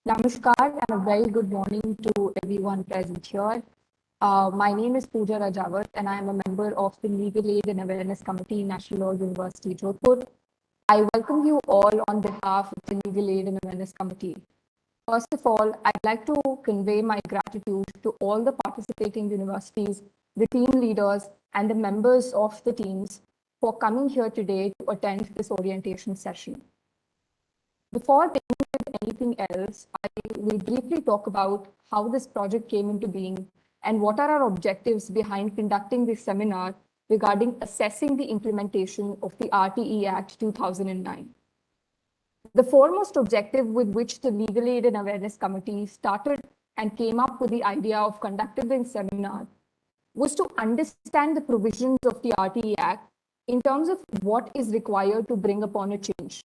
Namaskar and a very good morning to everyone present here. My name is Pooja Rajawat and I am a member of the Legal Aid and Awareness Committee, National Law University, Jodhpur. I welcome you all on behalf of the Legal Aid and Awareness Committee. First of all, I'd like to convey my gratitude to all the participating universities, the team leaders, and the members of the teams for coming here today to attend this orientation session. Before beginning with anything else, I will briefly talk about how this project came into being and what are our objectives behind conducting this seminar regarding assessing the implementation of the RTE Act 2009. The foremost objective with which the Legal Aid and Awareness Committee started and came up with the idea of conducting this seminar was to understand the provisions of the RTE Act in terms of what is required to bring upon a change.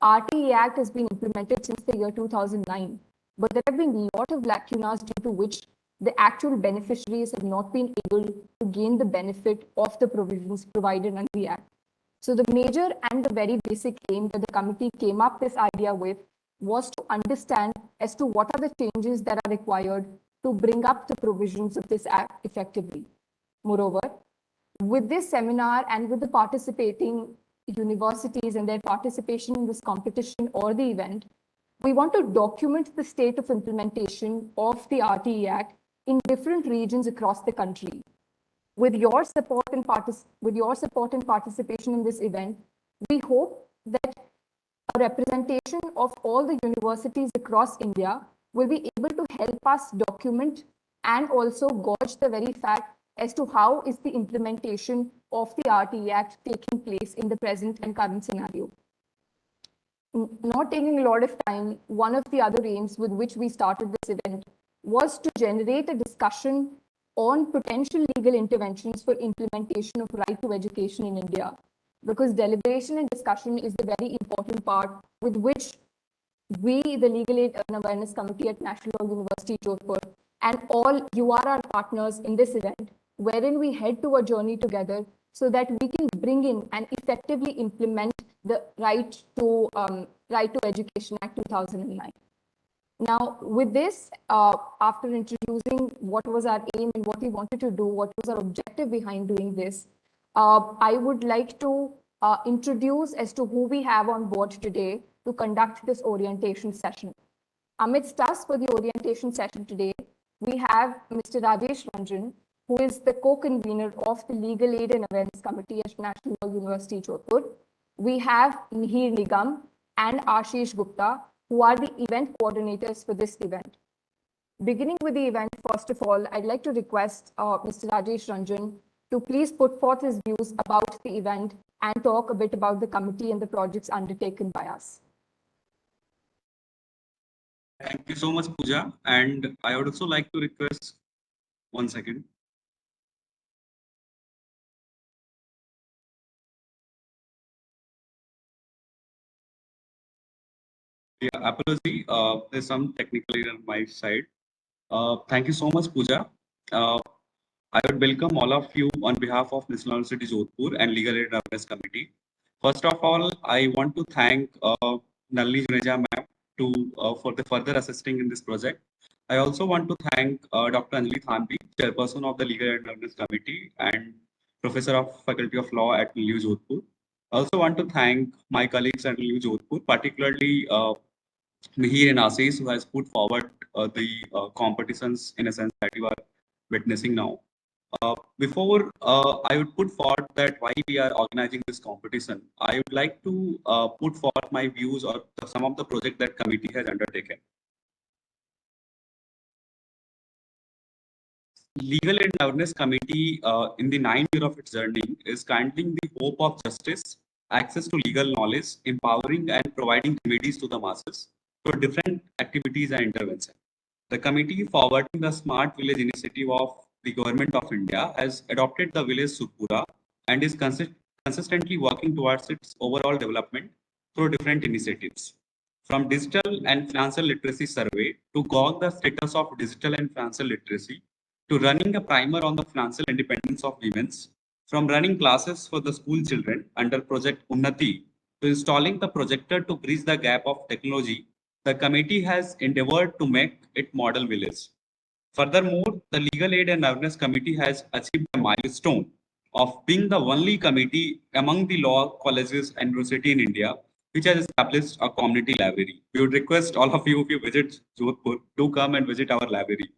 RTE Act has been implemented since the year 2009, but there have been a lot of lacunas due to which the actual beneficiaries have not been able to gain the benefit of the provisions provided under the Act. So the major and the very basic aim that the committee came up this idea with was to understand as to what are the changes that are required to bring up the provisions of this Act effectively. Moreover, with this seminar and with the participating universities and their participation in this competition or the event, we want to document the state of implementation of the RTE Act in different regions across the country. With your support and participation in this event, we hope that a representation of all the universities across India will be able to help us document and also gauge the very fact as to how is the implementation of the RTE Act taking place in the present and current scenario. Not taking a lot of time, one of the other aims with which we started this event was to generate a discussion on potential legal interventions for implementation of right to education in India, because deliberation and discussion is the very important part with which we, the Legal Aid and Awareness Committee at National Law University, Jodhpur, and all you are our partners in this event, wherein we head to a journey together so that we can bring in and effectively implement the Right to Education Act 2009. Now, with this, after introducing what was our aim and what we wanted to do, what was our objective behind doing this, I would like to introduce as to who we have on board today to conduct this orientation session. Amidst us for the orientation session today, we have Mr. Rajesh Ranjan, who is the co-convener of the Legal Aid and Awareness Committee at National Law University, Jodhpur. We have Mihir Nigam and Ashish Gupta, who are the event coordinators for this event. Beginning with the event, first of all, I'd like to request Mr. Rajesh Ranjan to please put forth his views about the event and talk a bit about the committee and the projects undertaken by us. Thank you so much, Pooja. And I would also like to request 1 second. Yeah, apology. There's some technical error on my side. Thank you so much, Pooja. I would welcome all of you on behalf of National University Jodhpur and Legal Aid Awareness Committee. First of all, I want to thank Nalini Juneja ma'am for the further assisting in this project. I also want to thank Dr. Anjali Thanvi, chairperson of the Legal Aid Awareness Committee and professor of Faculty of Law at NLU Jodhpur. I also want to thank my colleagues at NLU Jodhpur, particularly Mihir and Ashish, who has put forward the competitions in a sense that you are witnessing now. Before I would put forward that why we are organizing this competition, I would like to put forward my views or some of the project that committee has undertaken. Legal and Awareness Committee in the 9th year of its journey is kindling the hope of justice, access to legal knowledge, empowering and providing remedies to the masses through different activities and intervention. The committee forwarding the Smart Village initiative of the Government of India has adopted the village Surpura and is consistently working towards its overall development through different initiatives. From digital and financial literacy survey to gauge the status of digital and financial literacy to running a primer on the financial independence of women, from running classes for the school children under Project Unnati to installing the projector to bridge the gap of technology the committee has endeavored to make it model village. Furthermore, the Legal Aid and Awareness Committee has achieved a milestone of being the only committee among the law colleges and university in India which has established a community library. We would request all of you, if you visit Jodhpur, to come and visit our library.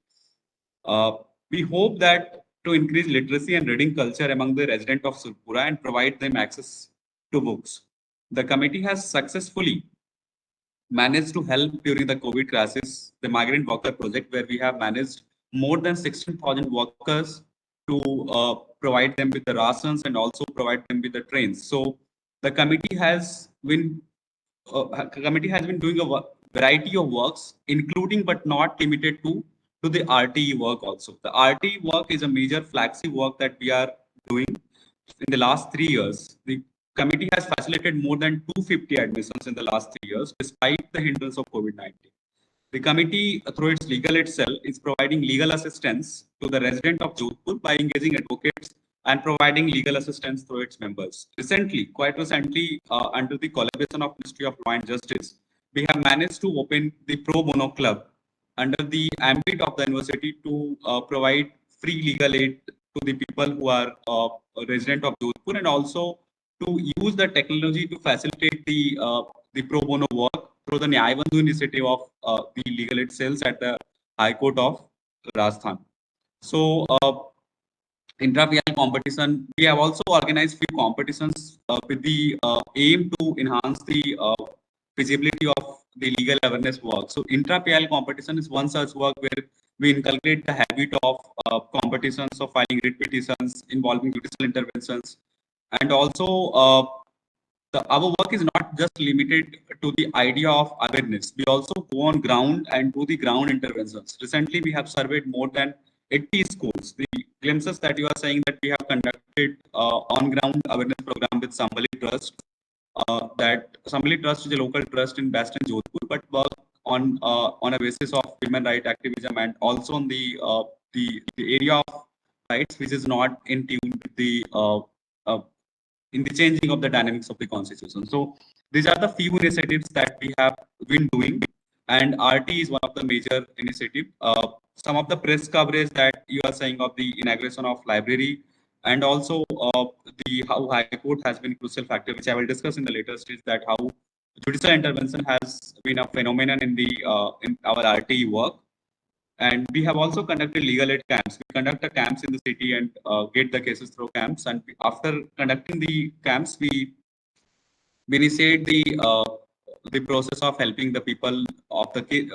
Uh, we hope that to increase literacy and reading culture among the residents of Surpura and provide them access to books. The committee has successfully managed to help during the COVID crisis, the migrant worker project, where we have managed more than 16,000 workers to provide them with the rations and also provide them with the trains. So the committee has been doing a variety of works, including but not limited to the RTE work also. The RTE work is a major flagship work that we are doing in the last 3 years. The committee has facilitated more than 250 admissions in the last 3 years, despite the hindrance of COVID-19. The committee, through its legal itself, is providing legal assistance to the resident of Jodhpur by engaging advocates and providing legal assistance through its members. Quite recently, under the collaboration of Ministry of Law and Justice, we have managed to open the Pro Bono Club under the ambit of the university to provide free legal aid to the people who are resident of Jodhpur and also to use the technology to facilitate the pro bono work through the Nyaya Bandhu initiative of the legal aid cells at the High Court of Rajasthan. So, intra-PI competition, we have also organized few competitions with the aim to enhance the feasibility of the legal awareness work. So, intra-PI competition is one such work where we inculcate the habit of competitions of filing writ petitions involving judicial interventions, and also our work is not just limited to the idea of awareness. We also go on ground and do the ground interventions. Recently, we have surveyed more than 80 schools. The glimpses that you are saying that we have conducted on-ground awareness program with Sambali Trust. That Sambali Trust is a local trust in Bastion, Jodhpur, but work on a basis of human right activism and also on the area of rights which is not in tune with the uh, in the changing of the dynamics of the constitution. So these are the few initiatives that we have been doing, and RT is one of the major initiative. Some of the press coverage that you are saying of the inauguration of library, and also the how High Court has been crucial factor, which I will discuss in the later stage. That how judicial intervention has been a phenomenon in the in our RT work, and we have also conducted legal aid camps. We conduct the camps in the city and get the cases through camps. And after conducting the camps, we initiate the process of helping the people of the case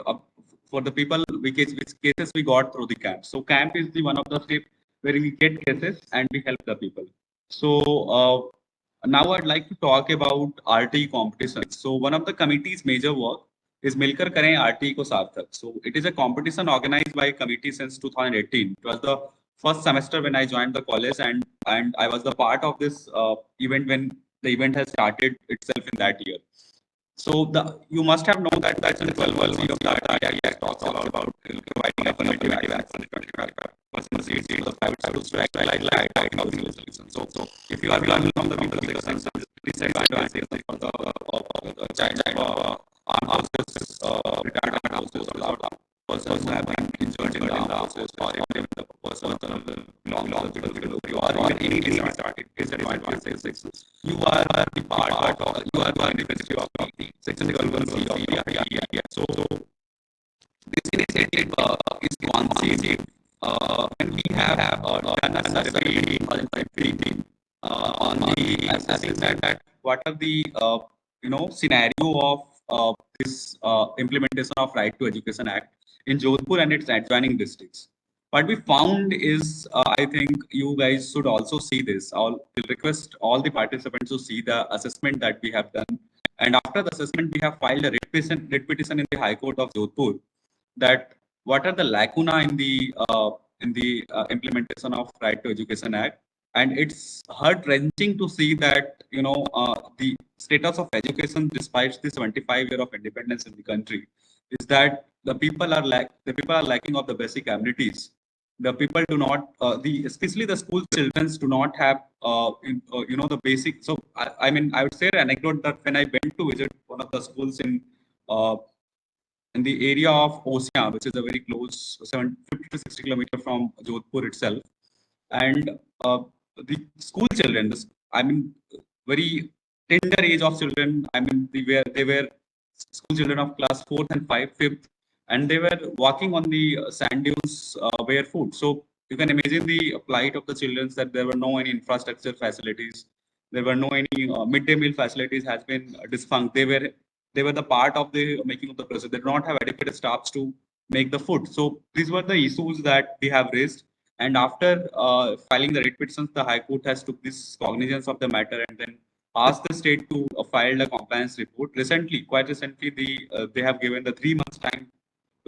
for the people which cases we got through the camp. So camp is the one of the step where we get cases and we help the people. So now I'd like to talk about RTE competition. So one of the committee's major work is Milkar Kare RTE Ko Sarthak. So it is a competition organized by committee since 2018. It was the first semester when I joined the college, and I was the part of this event when the event has started itself in that year. So you must have known that that's in 12 of that RTE talks about providing affirmative action personal seats to the private schools to actualize light housing resolution. So if you are learning from the people section, disadvantages for the child armed forces, retired armed forces, or persons who have been injured in the armed forces, or even the person belongs to the people who are even any disadvantages. You are the part of, you are the beneficiary of the section 12C of the RTE. So this initiative is conceived when we have done a survey in 2015 on the assessing that what are the scenario of this implementation of Right to Education Act in Jodhpur and its adjoining districts. What we found is, I think you guys should also see this. I'll request all the participants to see the assessment that we have done. And after the assessment, we have filed a writ petition in the High Court of Jodhpur that what are the lacuna in the implementation of Right to Education Act, and it's heart wrenching to see that the status of education despite the 75 year of independence in the country is that the people are lacking of the basic amenities. The people do not especially the school children do not have the basic. So I mean I would say an anecdote that when I went to visit one of the schools in uh, in the area of Osia, which is a very close 50 to 60 kilometer from Jodhpur itself. And the school children, I mean, very tender age of children. I mean, they were school children of class fourth and fifth, and they were walking on the sand dunes barefoot. So you can imagine the plight of the children, that there were no any infrastructure facilities, there were no any midday meal facilities has been defunct. They were the part of the making of the process. They do not have adequate staffs to make the food. So these were the issues that we have raised. And after filing the writ petitions, the High Court has took this cognizance of the matter and then asked the state to file a compliance report. Recently, quite recently, they have given the 3 months time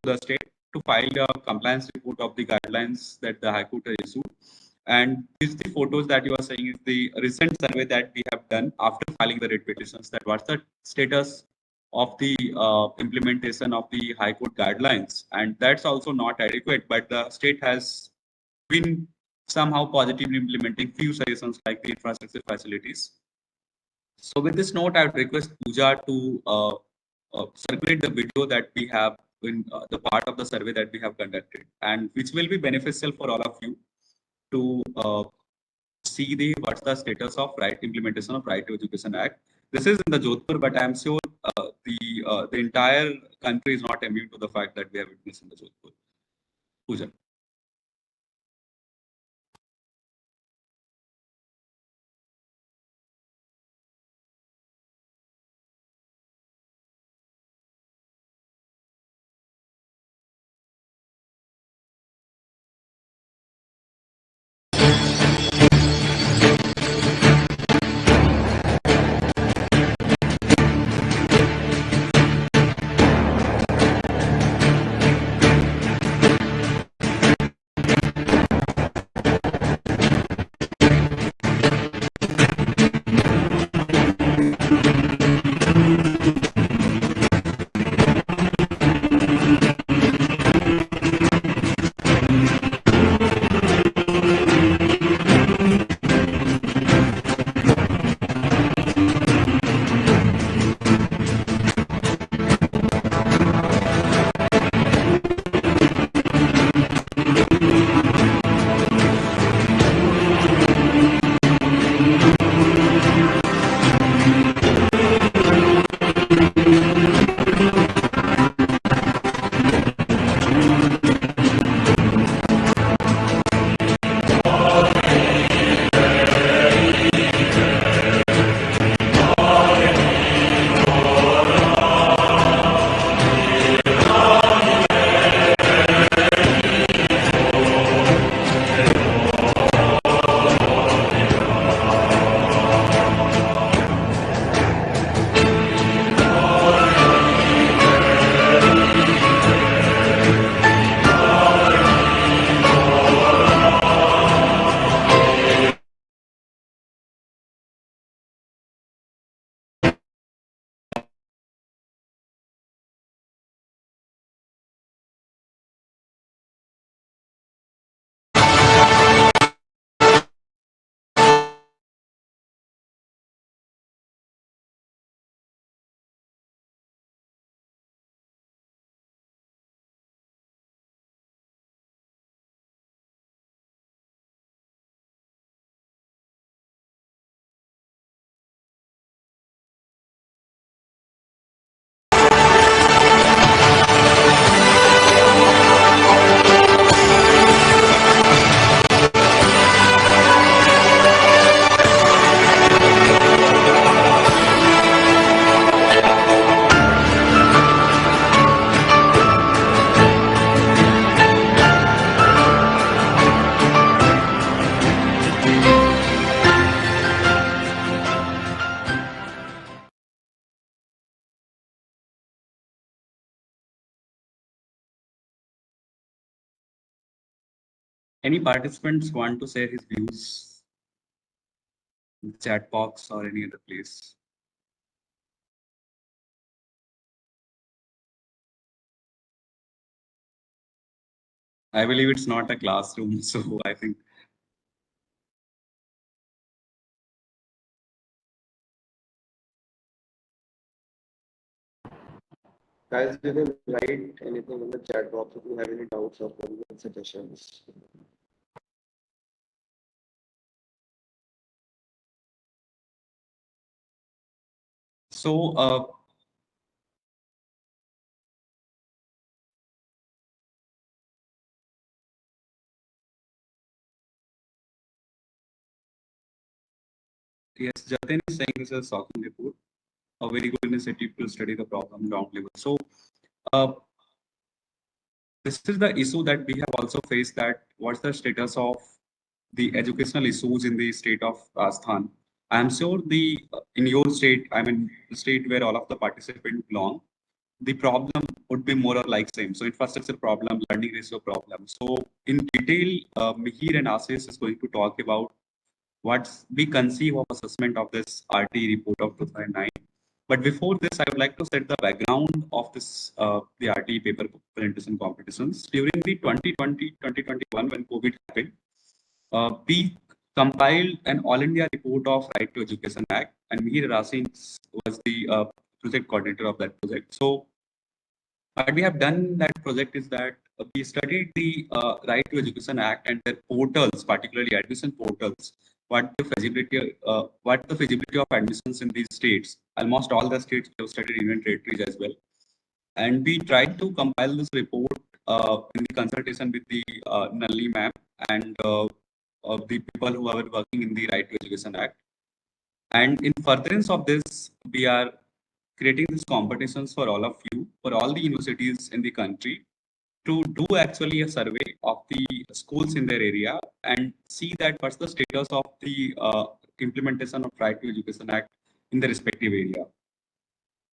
to the state to file a compliance report of the guidelines that the High Court has issued. And these the photos that you are saying is the recent survey that we have done after filing the writ petitions. That what's the status of the implementation of the High Court guidelines, and that's also not adequate. But the state has been somehow positively implementing few suggestions like the infrastructure facilities. So with this note, I would request Pooja to circulate the video that we have in the part of the survey that we have conducted, and which will be beneficial for all of you to see the what's the status of right implementation of Right to Education Act. This is in the Jodhpur, but I'm sure the entire country is not immune to the fact that we have witnessed in the Jodhpur. Pooja. Any participants want to share his views in the chat box or any other place? I believe it's not a classroom, so I think Guys, you can write anything in the chat box if you have any doubts or queries, suggestions. So, yes, Jatin is saying this is a shocking report, a very good initiative to study the problem ground level. So, uh, this is the issue that we have also faced, that what's the status of the educational issues in the state of Rajasthan. I'm sure in your state, I mean, the state where all of the participants belong, the problem would be more or like same. So infrastructure problem, learning ratio problem. So in detail, Mihir and Ashish is going to talk about what we conceive of assessment of this RTE report of 2009. But before this, I would like to set the background of this the RTE paper presentation competitions. During the 2020-2021, when COVID happened, we compiled an All India report of Right to Education Act, and Mihir Rasin was the project coordinator of that project. So what we have done in that project is that we studied the Right to Education Act and their portals, particularly admission portals. What the feasibility of admissions in these states? Almost all the states we have studied, Union territories as well, and we tried to compile this report in the consultation with the Nalli ma'am and the people who are working in the Right to Education Act. And in furtherance of this, we are creating these competitions for all of you, for all the universities in the country, to do actually a survey of the schools in their area and see that what's the status of the implementation of Right to Education Act in the respective area.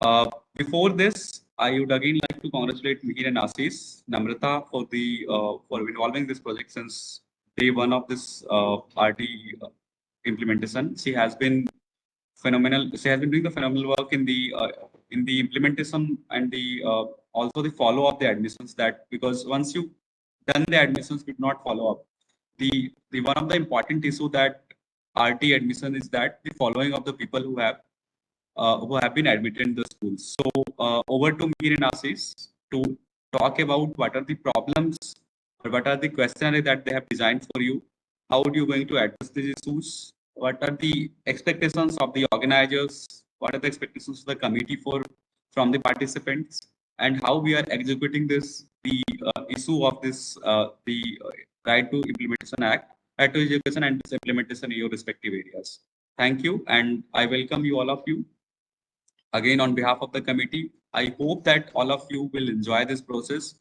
Uh, Before this, I would again like to congratulate Mihir and Ashish, Namrata for involving this project since day one of this RT implementation. She has been phenomenal. She has been doing the phenomenal work in the implementation and the also the follow up the admissions. That because once you done the admissions, we do not follow up. The one of the important issue that RT admission is that the following of the people who have been admitted in the schools. So over to me and Ashish to talk about what are the problems or what are the questionnaire that they have designed for you. How are you going to address these issues? What are the expectations of the organizers? What are the expectations of the committee for from the participants? And how we are executing this the issue of this the Right to Implementation Act, Right to Education and its implementation in your respective areas. Thank you, and I welcome you all of you. Again, on behalf of the committee, I hope that all of you will enjoy this process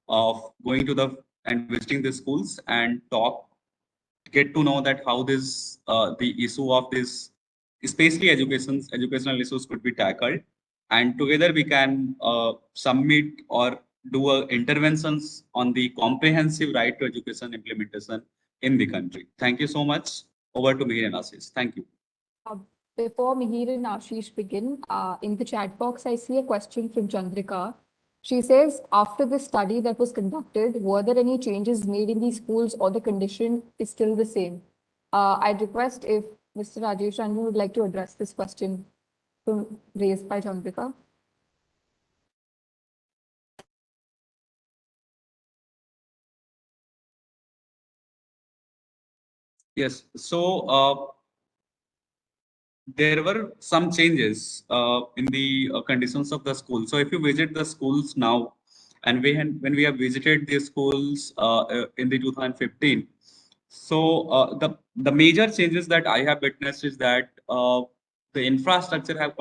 of going to the and visiting the schools and get to know that how this the issue of this, especially educational issues could be tackled, and together we can submit or do interventions on the comprehensive right to education implementation in the country. Thank you so much. Over to me and Ashish. Thank you. Uh, Before Mihir and Ashish begin, in the chat box, I see a question from Chandrika. She says, after the study that was conducted, were there any changes made in these schools or the condition is still the same? I'd request if Mr. Rajesh Ranjan would like to address this question raised by Chandrika. Yes. So there were some changes in the conditions of the school. So if you visit the schools now, and when we have visited the schools in the 2015, so the major changes that I have witnessed is that the infrastructure have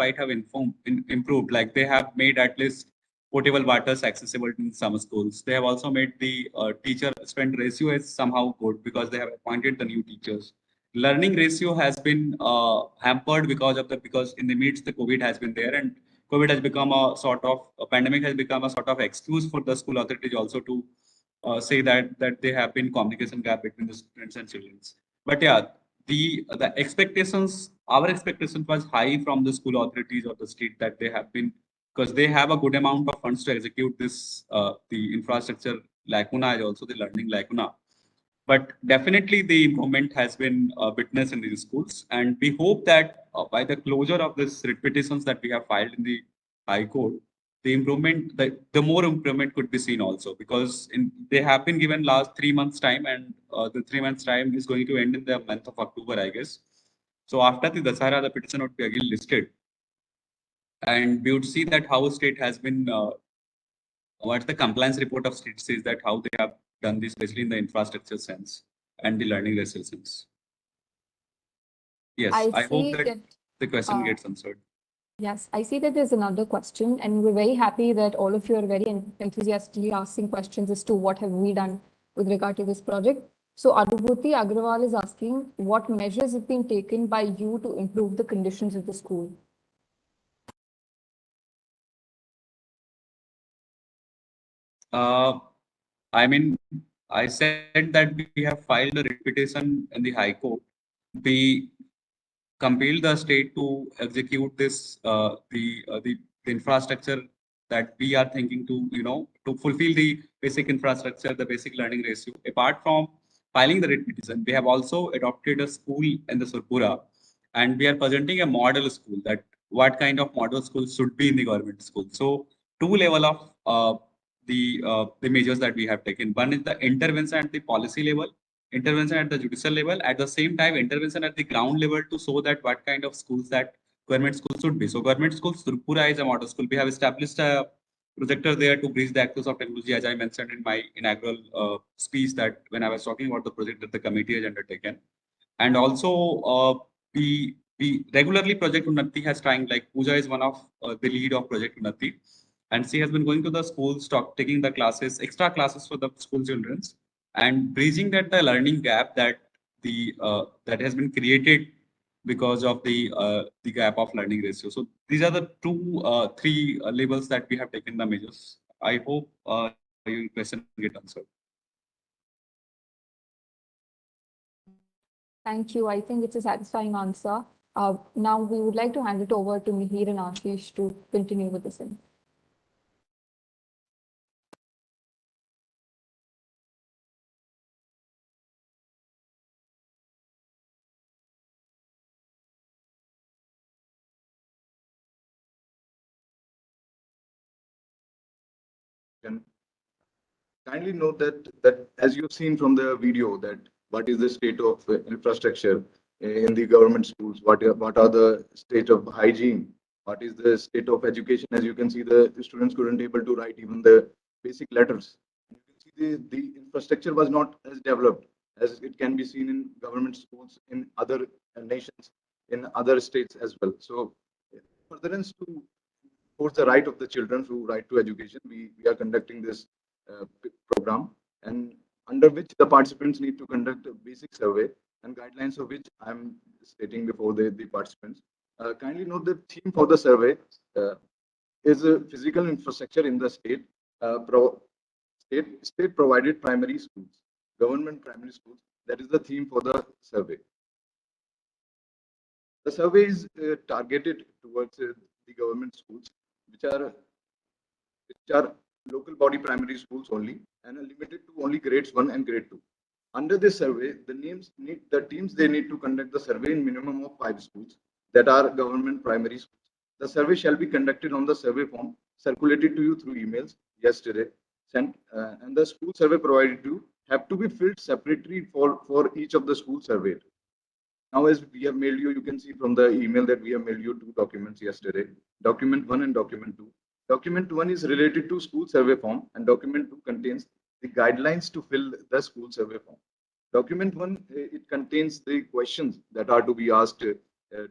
improved. Like they have made at least potable waters accessible in some schools. They have also made the teacher-student ratio is somehow good because they have appointed the new teachers. Learning ratio has been hampered because in the midst the COVID has been there, and COVID has become a pandemic has become a sort of excuse for the school authorities also to say that they have been communication gap between the students and children. But yeah, the expectations, our expectation was high from the school authorities of the state that they have been, because they have a good amount of funds to execute this the infrastructure lacuna and also the learning lacuna. But definitely the improvement has been witnessed in these schools, and we hope that by the closure of this writ petitions that we have filed in the High Court, the improvement, the more improvement could be seen also, because they have been given last 3 months time, and the 3 months time is going to end in the month of October, I guess. So after the Dasara, the petition would be again listed, and we would see that how state has been, what the compliance report of state says, that how they have done this, especially in the infrastructure sense and the learning resource sense. Yes, I I hope see that that, the question uh, gets answered. yes, I see that there's another question, and we're very happy that all of you are very enthusiastically asking questions as to what have we done with regard to this project. So Adubhuti Agrawal is asking, what measures have been taken by you to improve the conditions of the school? Uh, I mean, I said that we have filed a writ petition in the High Court. We compelled the state to execute this, the infrastructure that we are thinking to, to fulfill the basic infrastructure, the basic learning ratio. Apart from filing the writ petition, we have also adopted a school in the Surpura, and we are presenting a model school, that what kind of model school should be in the government school. So two level of the measures that we have taken. One is the intervention at the policy level, intervention at the judicial level, at the same time intervention at the ground level, to show that what kind of schools that government schools should be. So government schools, Tripura is a model school. We have established a projector there to bridge the access of technology, as I mentioned in my inaugural speech, that when I was talking about the project that the committee has undertaken. And also we regularly Project Unnati has trying, like Pooja is one of the lead of Project Unnati, and she has been going to the schools, taking the classes, extra classes for the school children, and bridging the learning gap that has been created because of the gap of learning ratio. So these are the three levels that we have taken the measures. I hope your question get answered. Thank you. I think it's a satisfying answer. Now we would like to hand it over to Mihir and Ashish to continue with this. Can kindly note that as you've seen from the video, that what is the state of infrastructure in the government schools, what are the state of hygiene, what is the state of education. As you can see, the students couldn't able to write even the basic letters. You can see the infrastructure was not as developed as it can be seen in government schools in other nations, in other states as well. So furtherance to towards the right of the children through right to education, we are conducting this program, and under which the participants need to conduct a basic survey, and guidelines of which I'm stating before the participants. Kindly note the theme for the survey is physical infrastructure in the state provided primary schools, government primary schools. That is the theme for the survey. The survey is targeted towards the government schools, which are local body primary schools only, and are limited to only grades 1 and grade 2. Under this survey, the teams they need to conduct the survey in minimum of 5 schools that are government primary schools. The survey shall be conducted on the survey form circulated to you through emails yesterday, sent, and the school survey provided to you have to be filled separately for each of the school surveyed. Now, as we have mailed you, you can see from the email that we have mailed you two documents yesterday, document 1 and document 2. Document 1 is related to school survey form, and document 2 contains the guidelines to fill the school survey form. Document 1, it contains the questions that are to be asked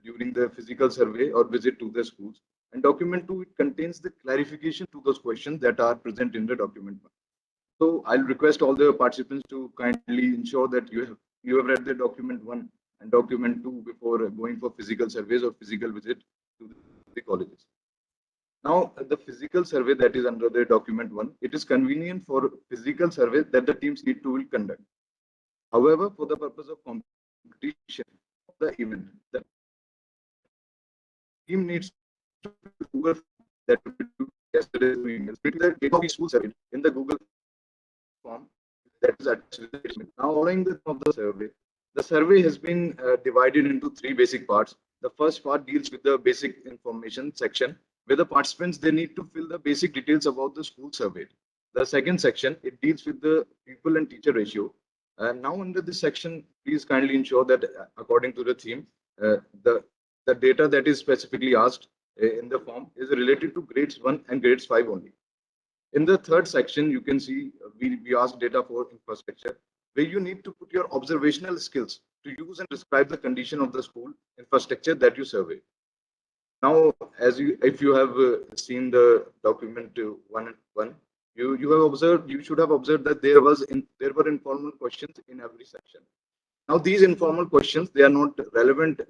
during the physical survey or visit to the schools. And document 2, it contains the clarification to those questions that are present in the document 1. So I'll request all the participants to kindly ensure that you have read the document 1 and document 2 before going for physical surveys or physical visit to the colleges. Now, the physical survey that is under the document 1, it is convenient for physical survey that the teams need to will conduct. However, for the purpose of competition of the event, the team needs to Google that yesterday emails the data of school survey in the Google form that is attached to the document. Now, following the survey has been divided into 3 basic parts. The first part deals with the basic information section, where the participants, they need to fill the basic details about the school surveyed. The second section, it deals with the pupil and teacher ratio. Now under this section, please kindly ensure that according to the theme, uh, the, the data that is specifically asked in the form is related to grades 1 and grades 5 only. In the third section, you can see we ask data for infrastructure, where you need to put your observational skills to use and describe the condition of the school infrastructure that you survey. Now, if you have seen the document one, you have observed, you should have observed that there were informal questions in every section. Now, these informal questions, they are not relevant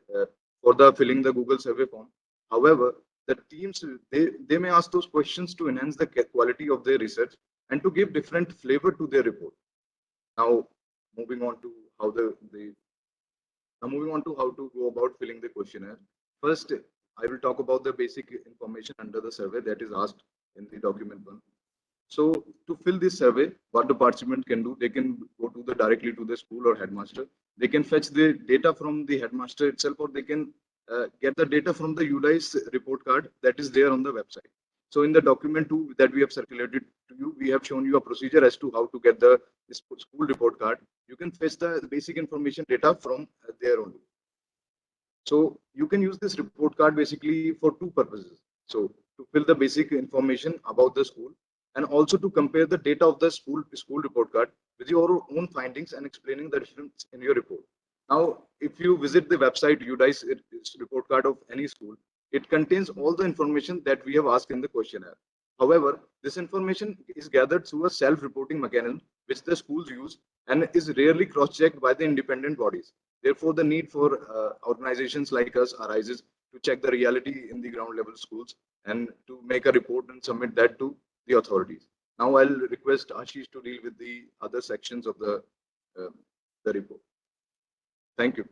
for the filling the Google survey form. However, the teams, they may ask those questions to enhance the quality of their research and to give different flavor to their report. Now, moving on to how moving on to how to go about filling the questionnaire. First, I will talk about the basic information under the survey that is asked in the document one. So to fill this survey, what the participant can do, they can go to the directly to the school or headmaster. They can fetch the data from the headmaster itself, or they can get the data from the UDI's report card that is there on the website. So in the document 2 that we have circulated to you, we have shown you a procedure as to how to get the school report card. You can fetch the basic information data from there only. So you can use this report card basically for two purposes. So to fill the basic information about the school, and also to compare the data of the school report card with your own findings and explaining the difference in your report. Now, if you visit the website UDI's report card of any school, it contains all the information that we have asked in the questionnaire. However, this information is gathered through a self-reporting mechanism which the schools use and is rarely cross-checked by the independent bodies. Therefore, the need for organizations like us arises to check the reality in the ground level schools and to make a report and submit that to the authorities. Now, I'll request Ashish to deal with the other sections of the report. Thank you.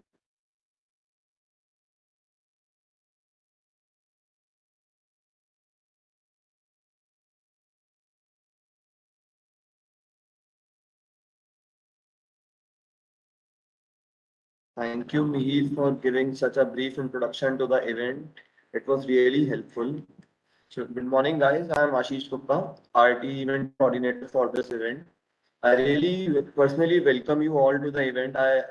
Thank you, Mihir, for giving such a brief introduction to the event. It was really helpful. So, good morning, guys. I am Ashish Gupta, RTE event coordinator for this event. I really personally welcome you all to the event. I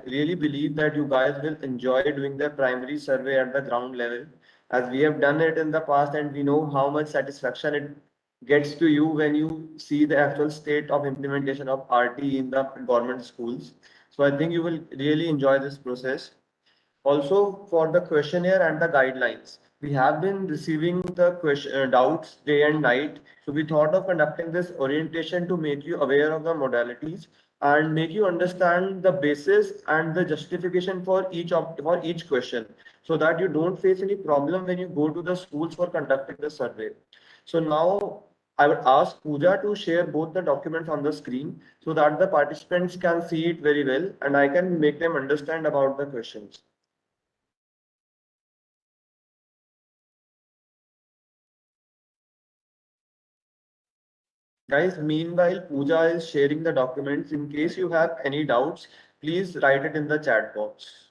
really believe that you guys will enjoy doing the primary survey at the ground level, as we have done it in the past, and we know how much satisfaction it gets to you when you see the actual state of implementation of RT in the government schools. So I think you will really enjoy this process. Also, for the questionnaire and the guidelines, we have been receiving the doubts day and night. So we thought of conducting this orientation to make you aware of the modalities and make you understand the basis and the justification for each question, so that you don't face any problem when you go to the schools for conducting the survey. So now I would ask Pooja to share both the documents on the screen so that the participants can see it very well and I can make them understand about the questions. Guys, meanwhile, Pooja is sharing the documents. In case you have any doubts, please write it in the chat box.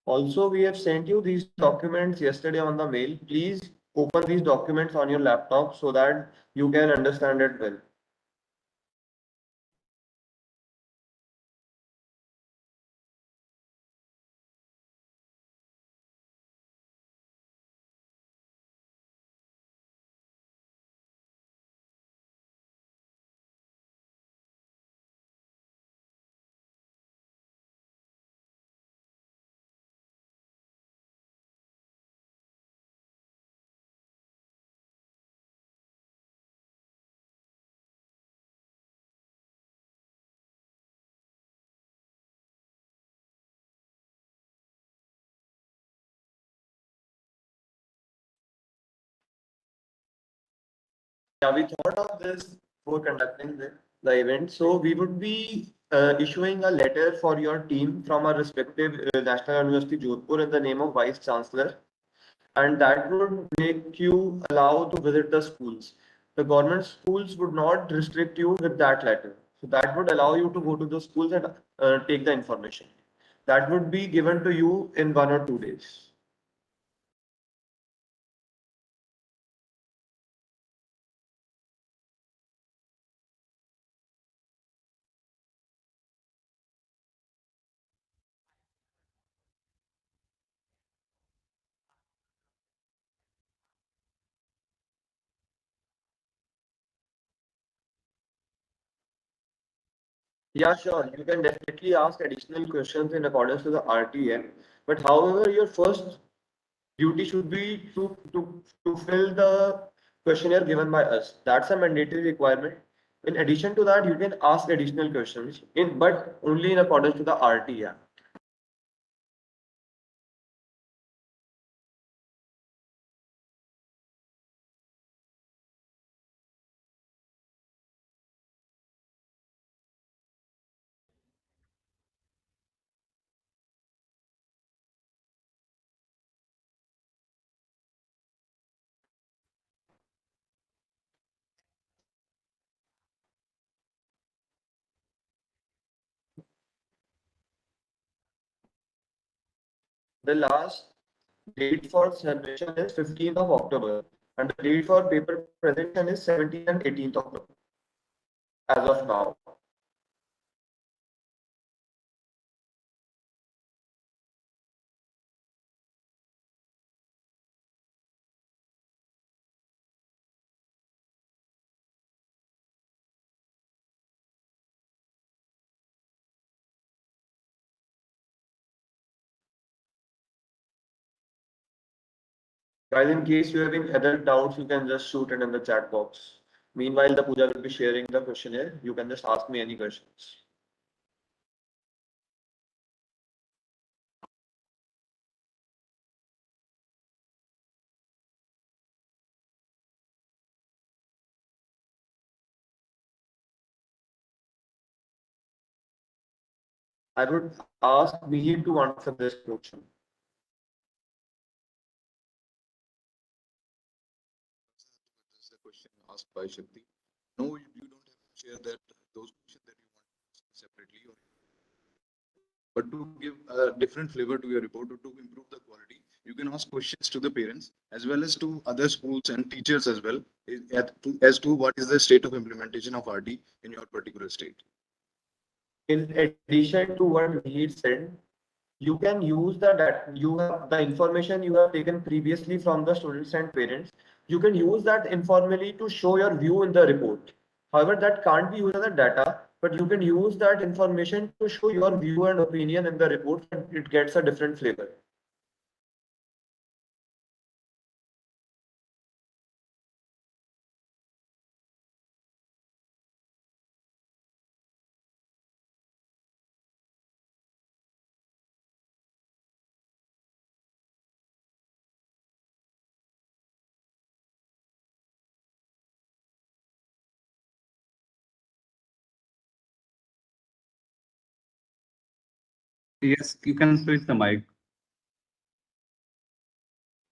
Also, we have sent you these documents yesterday on the mail. Please open these documents on your laptop so that you can understand it well. Yeah, we thought of this for conducting the event. So we would be issuing a letter for your team from our respective National University Jodhpur in the name of Vice Chancellor, and that would make you allow to visit the schools. The government schools would not restrict you with that letter. So that would allow you to go to the schools and take the information. That would be given to you in 1 or 2 days. Yeah, sure. You can definitely ask additional questions in accordance to the RTM. But however, your first duty should be to fill the questionnaire given by us. That's a mandatory requirement. In addition to that, you can ask additional questions but only in accordance to the RTM. The last date for celebration is 15th of October, and the date for paper presentation is 17th and 18th October as of now. Guys, in case you have any other doubts, you can just shoot it in the chat box. Meanwhile, the puja will be sharing the questionnaire. You can just ask me any questions. I would ask Mihir to answer this question. This is the question asked by Shakti. No, you don't have to share that those questions that you want separately, but to give a different flavor to your report or to improve the quality, you can ask questions to the parents as well as to other schools and teachers as well as to what is the state of implementation of RT in your particular state. In addition to what Mihir said, you can use the information you have taken previously from the students and parents. You can use that informally to show your view in the report. However, that can't be used as a data, but you can use that information to show your view and opinion in the report, and it gets a different flavor. Yes, you can switch the mic.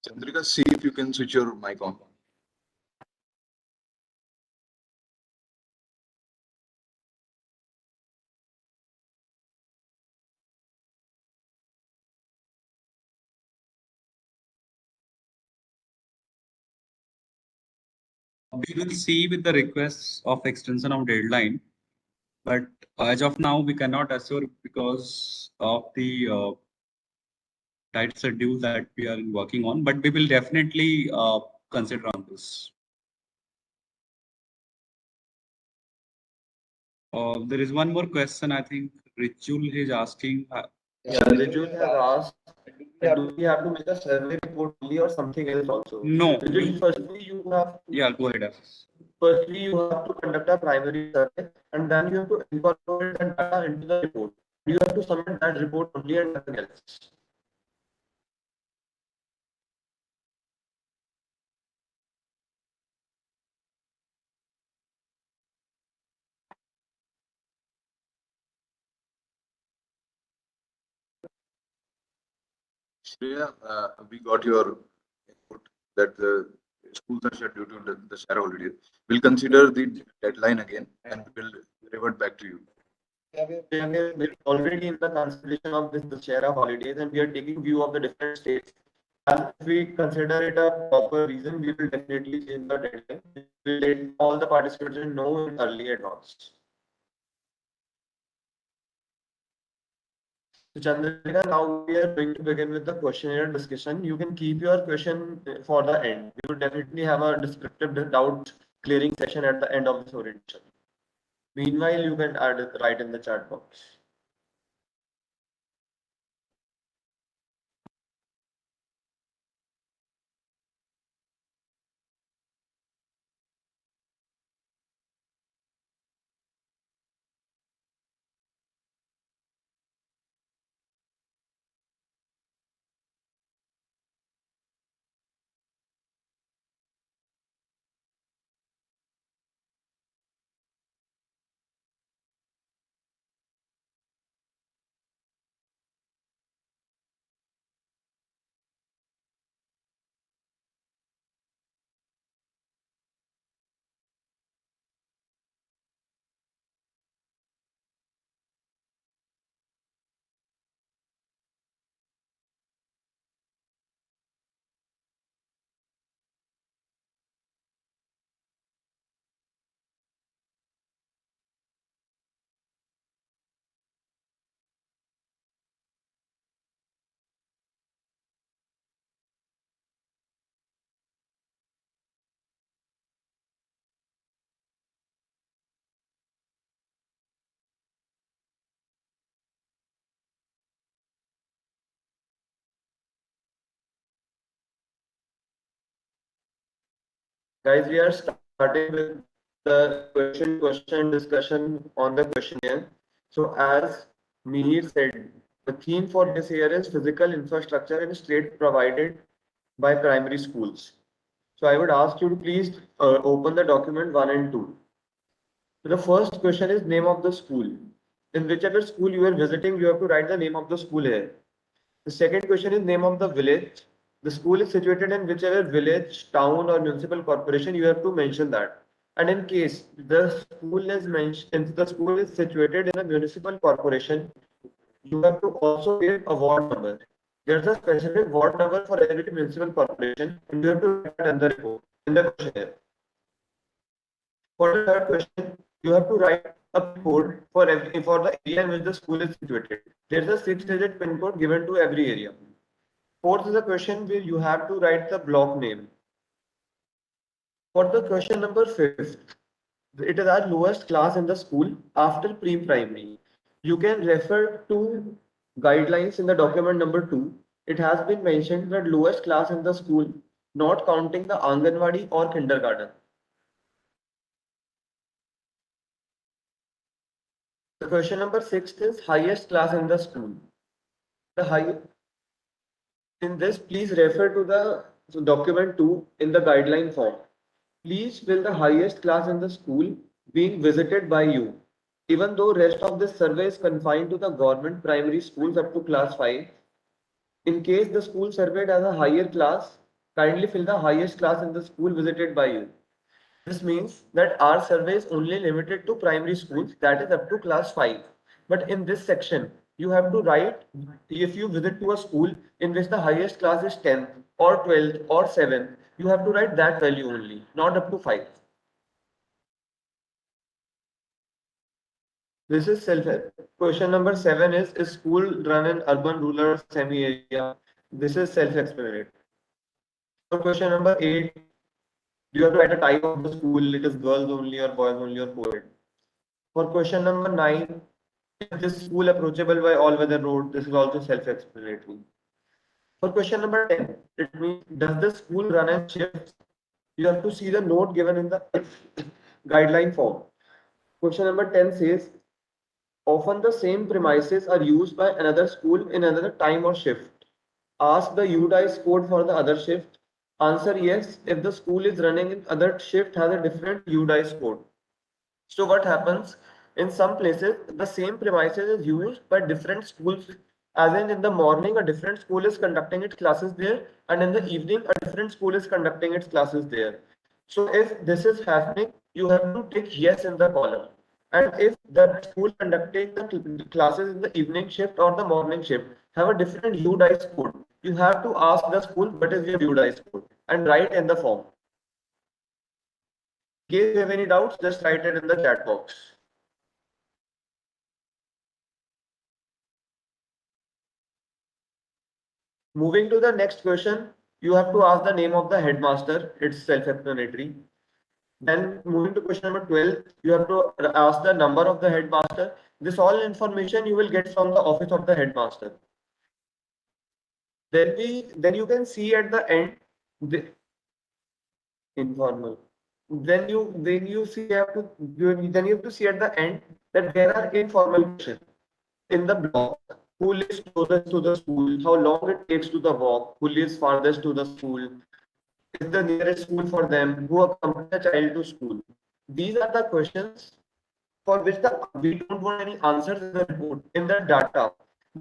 Chandrika, see if you can switch your mic on. We will see with the requests of extension of deadline, but as of now, we cannot assure because of the tight schedule that we are working on, but we will definitely consider on this. There is one more question. I think Richul is asking. Yeah, Riju has asked, do we have to make a survey report only or something else also? No. Riju, Yeah, go ahead. firstly you have to conduct a primary survey, and then you have to incorporate that data into the report. You have to submit that report only and nothing else. Shreya, we got your input that schools are shut due to the Shara holidays. We'll consider the deadline again and we'll revert back to you. We are already in the consideration of this Dussehra holidays, and we are taking view of the different states. And if we consider it a proper reason, we will definitely change the deadline. We will let all the participants know in early advance. So Chandrika, now we are going to begin with the questionnaire discussion. You can keep your question for the end. We will definitely have a descriptive doubt clearing session at the end of this orientation. Meanwhile, you can add it right in the chat box. Guys, we are starting with the question discussion on the questionnaire. So as Mihir said, the theme for this year is physical infrastructure in state provided by primary schools. So I would ask you to please open the document 1 and 2. So the first question is name of the school. In whichever school you are visiting, you have to write the name of the school here. The second question is name of the village. The school is situated in whichever village, town, or municipal corporation, you have to mention that. And in case the school is mentioned, the school is situated in a municipal corporation, you have to also give a ward number. There's a specific ward number for every municipal corporation, and you have to write that in the report, in the questionnaire. For the third question, you have to write a pin code for the area in which the school is situated. There's a 6-digit pin code given to every area. Fourth is a question where you have to write the block name. For the question number 5th, it is our lowest class in the school after pre-primary. You can refer to guidelines in the document number 2. It has been mentioned that lowest class in the school, not counting the Anganwadi or kindergarten. The question number 6 is highest class in the school. In this, please refer to the document 2 in the guideline form. Please fill the highest class in the school being visited by you. Even though rest of this survey is confined to the government primary schools up to class 5, in case the school surveyed as a higher class, kindly fill the highest class in the school visited by you. This means that our survey is only limited to primary schools, that is up to class 5. But in this section, you have to write if you visit to a school in which the highest class is 10th or 12th or 7th, you have to write that value only, not up to 5. This is self-help. Question number 7 is school run in urban, rural, or semi area? This is self-explanatory. For question number 8, you have to write a type of the school, it is girls only or boys only or co-ed. For question number 9, is this school approachable by all weather road? This is also self-explanatory. For question number 10, it means does the school run in shifts? You have to see the note given in the guideline form. Question number 10 says, often the same premises are used by another school in another time or shift. Ask the UDICE code for the other shift. Answer yes if the school is running in other shift has a different UDICE code. So what happens in some places the same premises is used by different schools As in the morning, a different school is conducting its classes there, and in the evening, a different school is conducting its classes there. So if this is happening, you have to tick yes in the column. And if the school conducting the classes in the evening shift or the morning shift have a different UDICE code, you have to ask the school what is your UDICE code and write in the form. In case you have any doubts, just write it in the chat box. Moving to the next question, you have to ask the name of the headmaster. It's self-explanatory. Then moving to question number 12, you have to ask the number of the headmaster. This all information you will get from the office of the headmaster. Then you can see at the end the informal. Then you see then you have to see at the end that there are informal questions in the block. Who lives closest to the school? How long it takes to the walk? Who lives farthest to the school? What is the nearest school for them? Who accompany the child to school? These are the questions for which we don't want any answers in the report, in the data.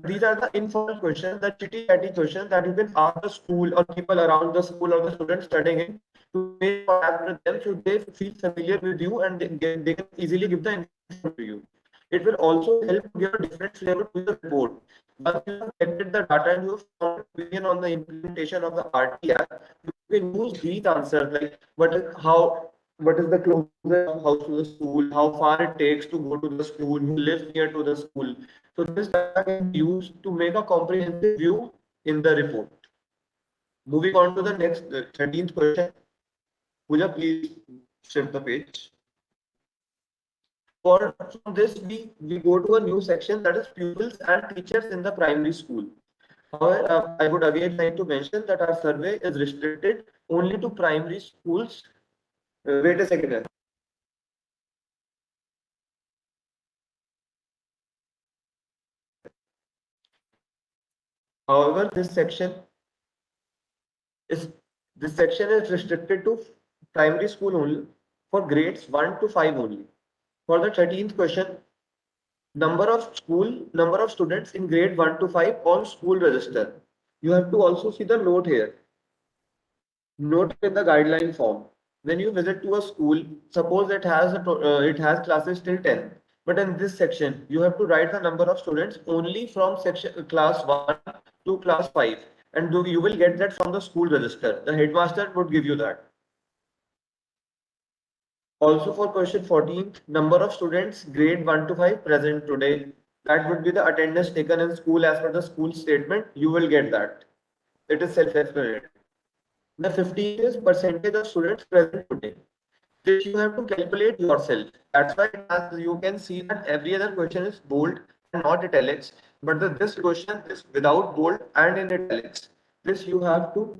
These are the informal questions, the chitty chatty questions that you can ask the school or people around the school or the students studying in to make contact with them so they feel familiar with you and they can easily give the information to you. It will also help to give a different flavor to the report. Once you have collected the data and you have found an opinion on the implementation of the RTE Act, you can use these answers like what is the closest house to the school, how far it takes to go to the school, who lives near to the school. So this data can be used to make a comprehensive view in the report. Moving on to the next 13th question. Pooja, please shift the page. From this, we go to a new section that is pupils and teachers in the primary school. However, I would again like to mention that our survey is restricted only to primary schools. Wait a second. However, is this section is restricted to primary school only for grades 1 to 5 only. For the 13th question, number of students in grade 1 to 5 on school register. You have to also see the note here. Note in the guideline form. When you visit to a school, suppose it has classes till 10. But in this section, you have to write the number of students only from section class 1 to class 5. And you will get that from the school register. The headmaster would give you that. Also for question 14, number of students grade 1 to 5 present today. That would be the attendance taken in school as per the school statement. You will get that. It is self-explanatory. The 15th is percentage of students present today. This you have to calculate yourself. That's why as you can see that every other question is bold and not italics. But this question is without bold and in italics. This you have to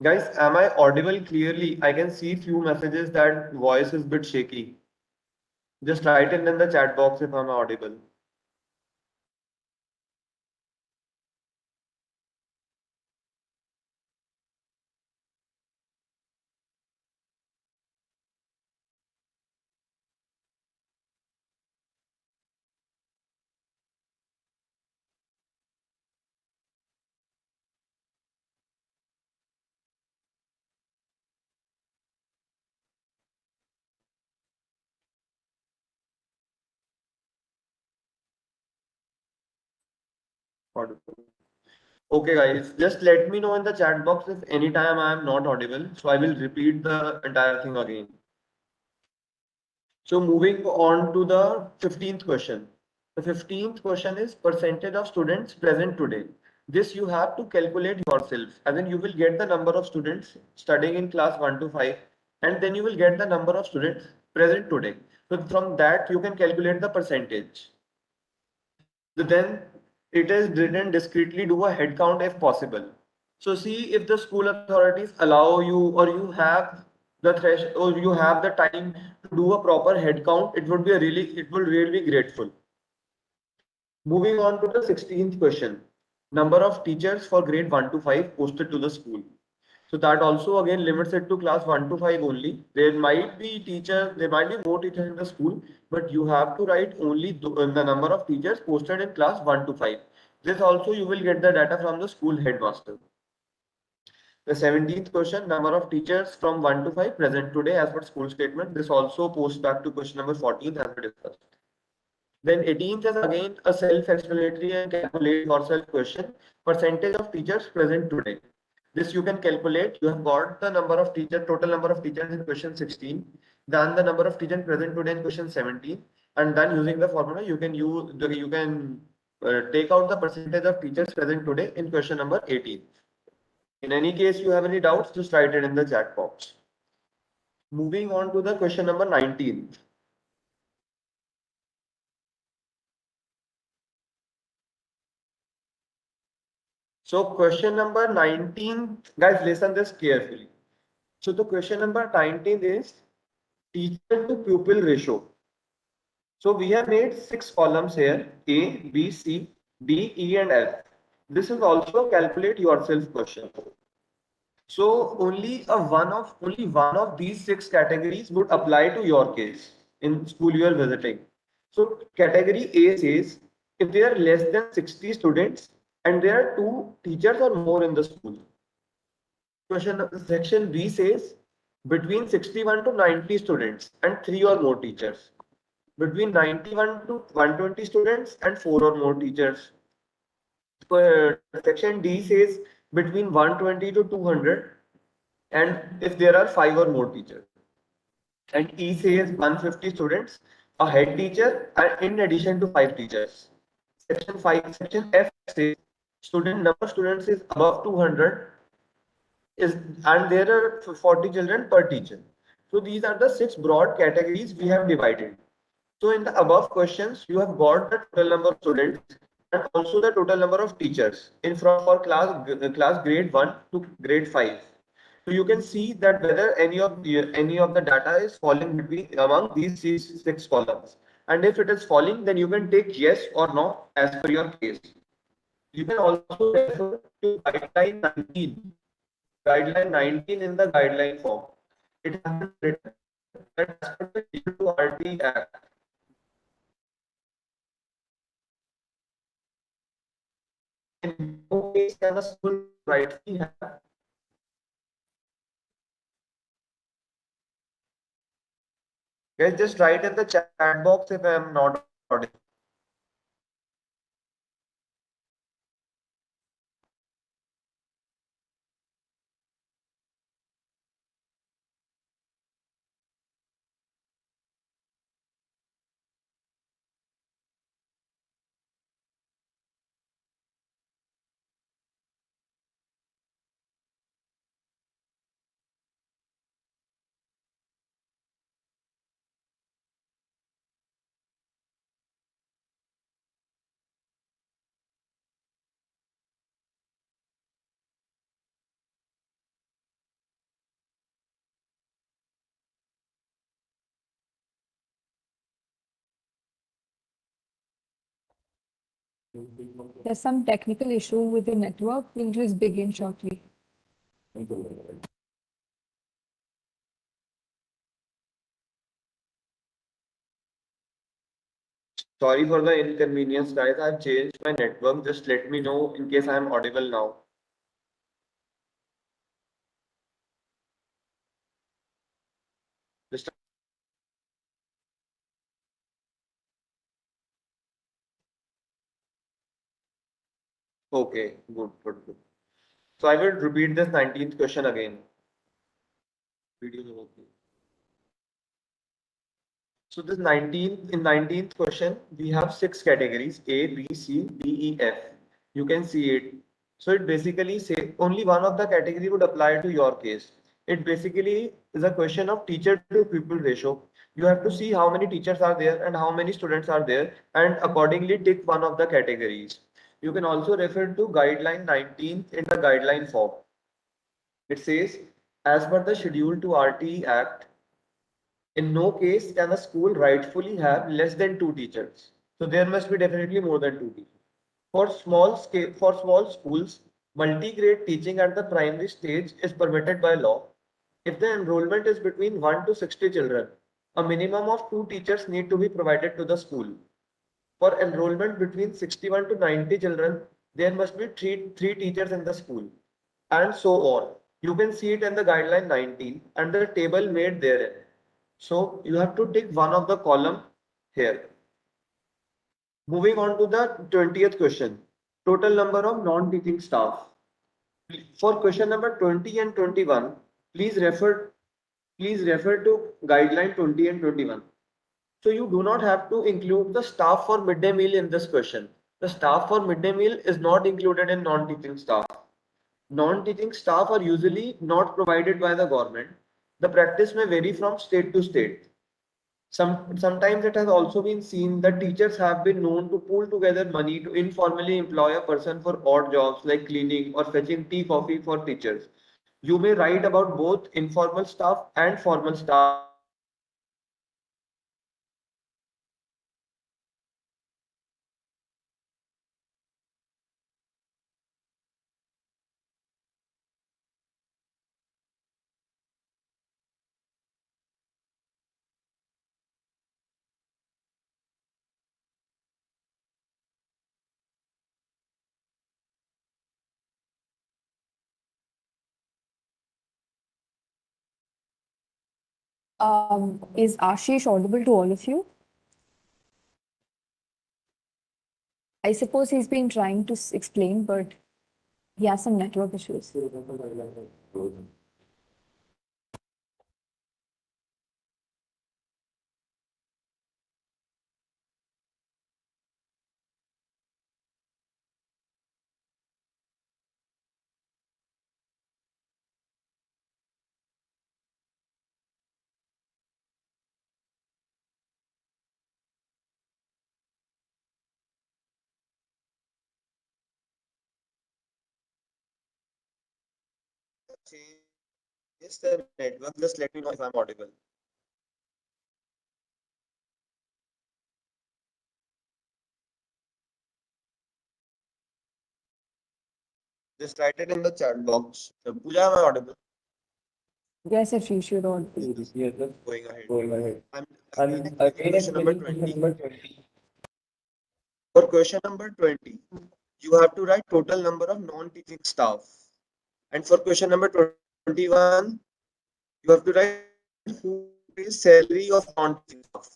Guys, am I audible clearly? I can see few messages that voice is a bit shaky. Just write it in the chat box if I'm audible. Audible. Okay, guys, just let me know in the chat box if anytime I am not audible. So I will repeat the entire thing again. So moving on to the 15th question. The 15th question is percentage of students present today. This you have to calculate yourself. And then you will get the number of students studying in class 1 to 5. And then you will get the number of students present today. So from that you can calculate the percentage. Then it is written discreetly do a head count if possible. So see if the school authorities allow you or you have the threshold, or you have the time to do a proper head count, it would really be grateful. Moving on to the 16th question. Number of teachers for grade 1 to 5 posted to the school. So that also again limits it to class 1 to 5 only. There might be more teachers in the school, but you have to write only the number of teachers posted in class 1 to 5. This also you will get the data from the school headmaster. The 17th question, number of teachers from 1 to 5 present today as per school statement. This also posts back to question number 14 as we discussed. Then 18th is again a self-explanatory and calculate yourself question. Percentage of teachers present today. This you can calculate. You have got the number of teachers, total number of teachers in question 16, then the number of teachers present today in question 17, and then using the formula you can take out the percentage of teachers present today in question number 18. In any case, you have any doubts, just write it in the chat box. Moving on to the question number 19. So question number 19, guys, listen this carefully. So the question number 19 is teacher to pupil ratio. So we have made 6 columns here, A, B, C, D, E and F. This is also a calculate yourself question. So only one of these 6 categories would apply to your case in school you are visiting. So category A says if there are less than 60 students and there are 2 teachers or more in the school. Section B says between 61 to 90 students and 3 or more teachers. Between 91 to 120 students and 4 or more teachers. Section D says between 120 to 200 and if there are 5 or more teachers. And E says 150 students, a head teacher, and in addition to 5 teachers. Section F says number of students is above 200 and there are 40 children per teacher. So these are the 6 broad categories we have divided. So in the above questions, you have got the total number of students and also the total number of teachers for class grade 1 to grade 5. So you can see that whether any of the data is falling among these 6 columns. And if it is falling, then you can take yes or no as per your case. You can also refer to guideline 19. Guideline 19 in the guideline form. It has been written that as per the RTE Act. In no case can a school rightly have. Guys, just write in the chat box if I am not audible. There's some technical issue with the network. We'll just begin shortly. Sorry for the inconvenience, guys. I've changed my network. Just let me know in case I am audible now. Just okay, good. So I will repeat this 19th question again. Video is okay. So this 19th question, we have 6 categories A, B, C, D, E, F. You can see it. So it basically says only one of the category would apply to your case. It basically is a question of teacher to pupil ratio. You have to see how many teachers are there and how many students are there and accordingly tick one of the categories. You can also refer to guideline 19 in the guideline form. It says As per the schedule to RTE Act, in no case can a school rightfully have less than two teachers. So there must be definitely more than two teachers. For small schools, multi-grade teaching at the primary stage is permitted by law. If the enrollment is between 1 to 60 children, a minimum of two teachers need to be provided to the school. For enrollment between 61 to 90 children, there must be three teachers in the school, and so on. You can see it in the guideline 19 and the table made therein. So you have to tick one of the column here. Moving on to the 20th question. Total number of non-teaching staff. For question number 20 and 21, please refer to guideline 20 and 21. So you do not have to include the staff for midday meal in this question. The staff for midday meal is not included in non-teaching staff. Non-teaching staff are usually not provided by the government. The practice may vary from state to state. Sometimes it has also been seen that teachers have been known to pool together money to informally employ a person for odd jobs like cleaning or fetching tea coffee for teachers. You may write about both informal staff and formal staff in your question. Please note that the non-teaching staff are usually not provided by the government. The practice may vary from state to state. Sometimes teachers have been known to pool together money to informally employ a person for odd jobs like cleaning or fetching tea coffee for teachers. You may write about both informal staff and formal staff in your question. Please note that the non-teaching staff are usually not provided by the government. The practice may vary from state to state. Is Ashish audible to all of you? I suppose he's been trying to explain, but he has some network issues. Change the network. Just let me know if I'm audible. Just write it in the chat box. Pooja, am I audible? Yes, Ashish, you're audible. Going ahead. Going ahead. I'm I'm again again explaining question number explaining 20. question number 20. For question number 20, you have to write total number of non-teaching staff. And for question number 21, you have to write who pays salary of non-teaching staff.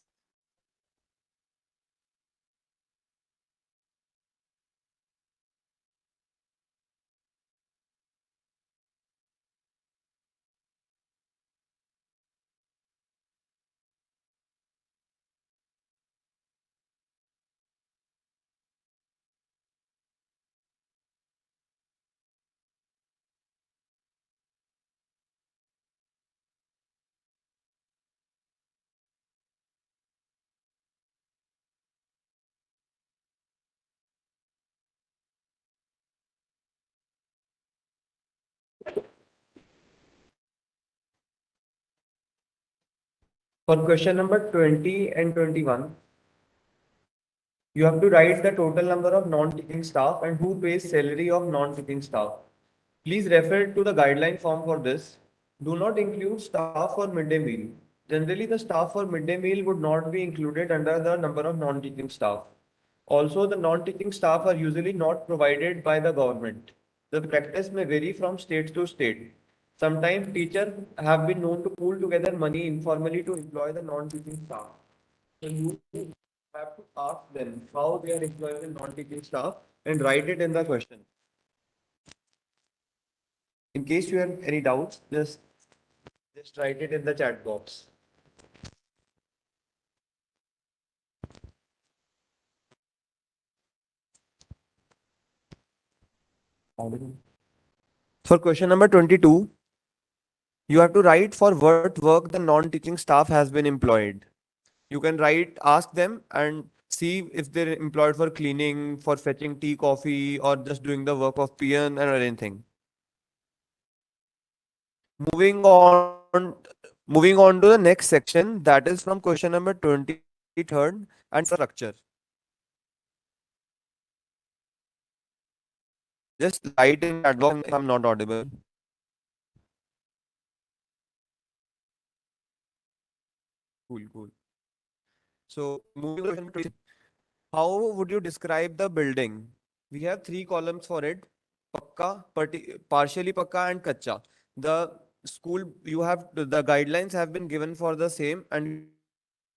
For question number 20 and 21, you have to write the total number of non-teaching staff and who pays salary of non-teaching staff. Please refer to the guideline form for this. Do not include staff for midday meal. Generally, the staff for midday meal would not be included under the number of non-teaching staff. Also, the non-teaching staff are usually not provided by the government. The practice may vary from state to state. Sometimes teachers have been known to pool together money informally to employ the non-teaching staff. So you have to ask them how they are employing the non-teaching staff and write it in the question. In case you have any doubts, just write it in the chat box. For question number 22, you have to write for what work the non-teaching staff has been employed. You can write, ask them and see if they're employed for cleaning, for fetching tea, coffee, or just doing the work of peon or anything. Moving on, moving on to the next section, that is from question number 23rd and structure. Just write in chat box if I'm not audible. Cool, cool. So moving on to question number 26. How would you describe the building? We have three columns for it: pakka, partially pakka, and kacha. The school, you have the guidelines have been given for the same, and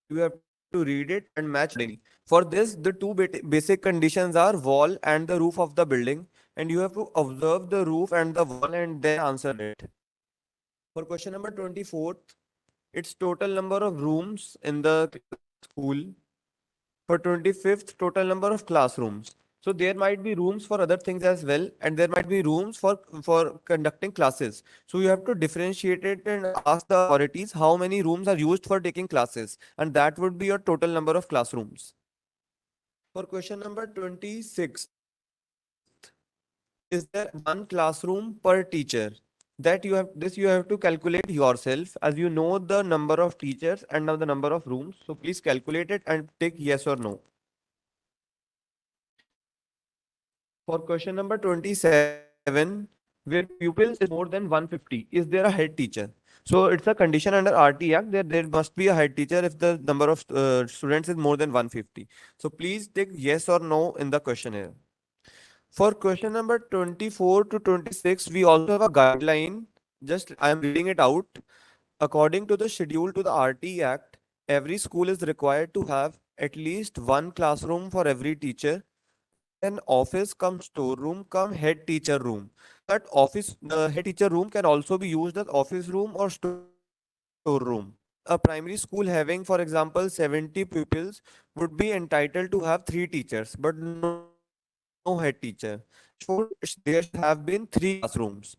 you have to read it and match accordingly. For this, the two basic conditions are wall and the roof of the building, and you have to observe the roof and the wall and then answer it. For question number 24, its total number of rooms in the school. For 25th, total number of classrooms. So there might be rooms for other things as well, and there might be rooms for conducting classes. So you have to differentiate it and ask the authorities how many rooms are used for taking classes, and that would be your total number of classrooms. For question number 26, is there one classroom per teacher? You have to calculate yourself, as you know the number of teachers and now the number of rooms. So please calculate it and take yes or no. For question number 27, where pupils is more than 150, is there a head teacher? So it's a condition under RTE Act that there must be a head teacher if the number of students is more than 150. So please take yes or no in the questionnaire. For question number 24 to 26, we also have a guideline. Just I am reading it out. According to the schedule to the RTE Act, every school is required to have at least one classroom for every teacher and an office come storeroom come head teacher room. That office, the head teacher room can also be used as office room or storeroom. A primary school having, for example, 70 pupils would be entitled to have three teachers, but no head teacher. Therefore, there should have been three classrooms.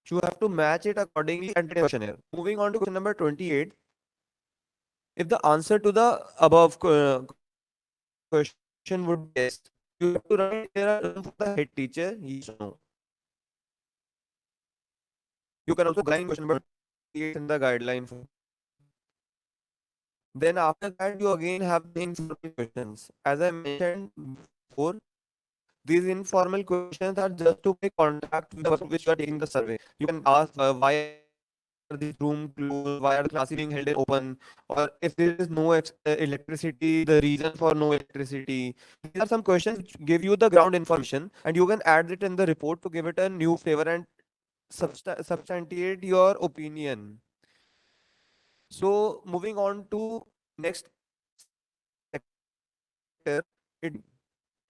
You have to match it accordingly and write it in the questionnaire. Moving on to question number 28. If the answer to the above question would be yes, you have to write is there a room for the head teacher, yes or no. You can also underline question number 28 in the guideline for. Then after that, you again have the informal questions. As I mentioned before, these informal questions are just to make contact with the person which you are taking the survey. You can ask why are these room closed, why are the classes being held in open, or if there is no electricity, the reason for no electricity. These are some questions which give you the ground information, and you can add it in the report to give it a new flavor and substantiate your opinion. So moving on to next sector, it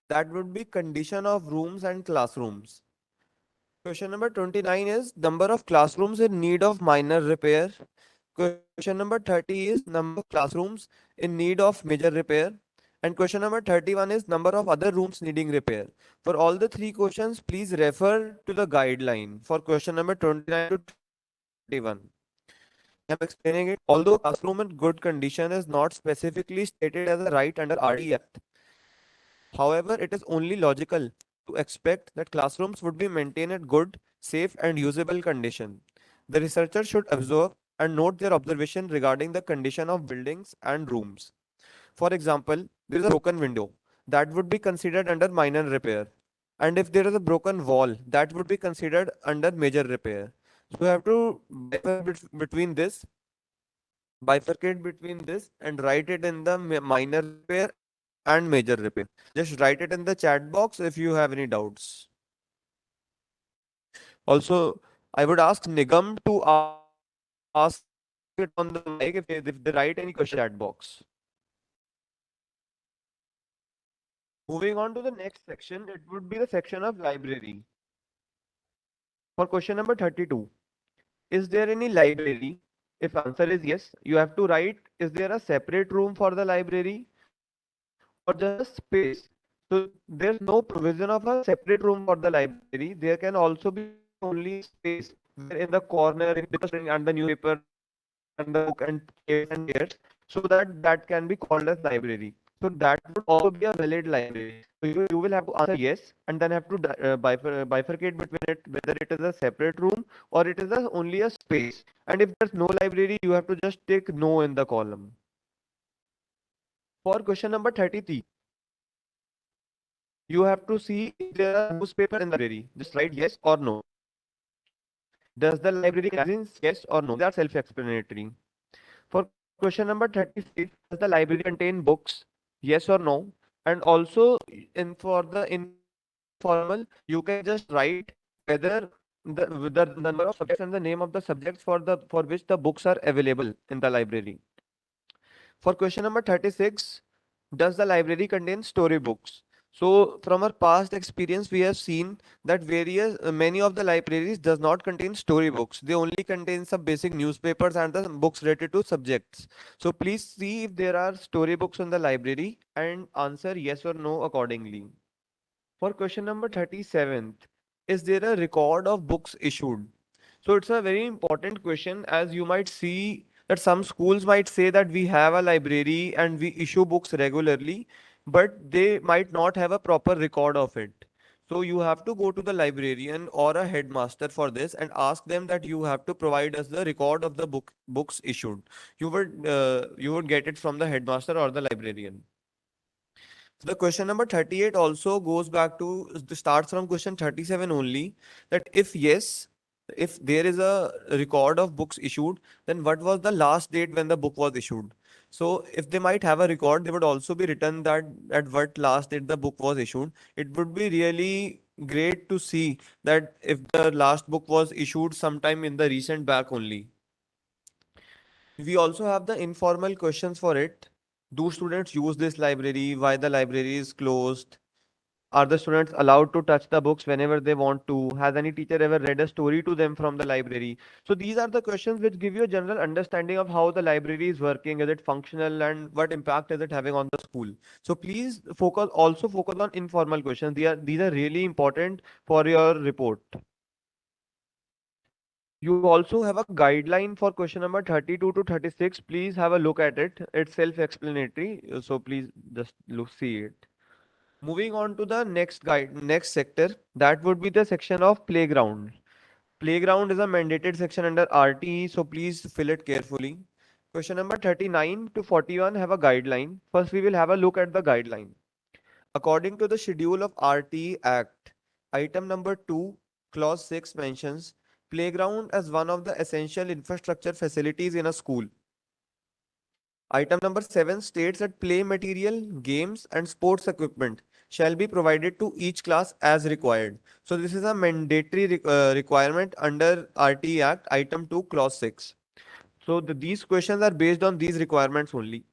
that would be condition of rooms and classrooms. Question number 29 is number of classrooms in need of minor repair. Question number 30 is number of classrooms in need of major repair. And question number 31 is number of other rooms needing repair. For all the three questions, please refer to the guideline for question number 29 to 31. I'm explaining it. Although classroom in good condition is not specifically stated as a right under RTE Act, however, it is only logical to expect that classrooms would be maintained at good, safe, and usable condition. The researcher should observe and note their observation regarding the condition of buildings and rooms. For example, there is a broken window that would be considered under minor repair. And if there is a broken wall, that would be considered under major repair. So you have to bifurcate between this and write it in the minor repair and major repair. Just write it in the chat box if you have any doubts. Also, I would ask Nigam to ask it on the mic if they write any question in the chat box. Moving on to the next section, it would be the section of library. For question number 32, is there any library? If answer is yes, you have to write, is there a separate room for the library or just a space? So there's no provision of a separate room for the library. There can also be only a space where in the corner in and the newspaper and the book and tables and chairs, so that can be called as library. So that would also be a valid library. So you will have to answer yes and then have to bifurcate between it, whether it is a separate room or it is only a space. And if there's no library, you have to just tick no in the column. For question number 33, you have to see if there are newspapers in the library. Just write yes or no. Does the library contain magazines? Yes or no? These are self-explanatory. For question number 35, does the library contain books? Yes or no? And also, for the informal, you can just write whether the number of subjects and the name of the subjects for which the books are available in the library. For question number 36, does the library contain storybooks? So from our past experience, we have seen that many of the libraries does not contain storybooks. They only contain some basic newspapers and the books related to subjects. So please see if there are storybooks in the library and answer yes or no accordingly. For question number 37th, is there a record of books issued? So it's a very important question, as you might see that some schools might say that we have a library and we issue books regularly, but they might not have a proper record of it. So you have to go to the librarian or a headmaster for this and ask them that you have to provide us the record of the books issued. You would get it from the headmaster or the librarian. So the question number 38 also goes back to starts from question 37 only, that if yes, if there is a record of books issued, then what was the last date when the book was issued? So if they might have a record, they would also be written that at what last date the book was issued. It would be really great to see that if the last book was issued sometime in the recent back only. We also have the informal questions for it. Do students use this library? Why the library is closed? Are the students allowed to touch the books whenever they want to? Has any teacher ever read a story to them from the library? So these are the questions which give you a general understanding of how the library is working, is it functional, and what impact is it having on the school. So please focus on informal questions. These are really important for your report. You also have a guideline for question number 32 to 36. Please have a look at it. It's self-explanatory, so please just see it. Moving on to the next sector, that would be the section of playground. Playground is a mandated section under RTE, so please fill it carefully. Question number 39 to 41 have a guideline. First, we will have a look at the guideline. According to the schedule of RTE Act, item number 2, clause 6 mentions playground as one of the essential infrastructure facilities in a school. Item number 7 states that play material, games, and sports equipment shall be provided to each class as required. So this is a mandatory requirement under RTE Act, item 2, clause 6. So these questions are based on these requirements only.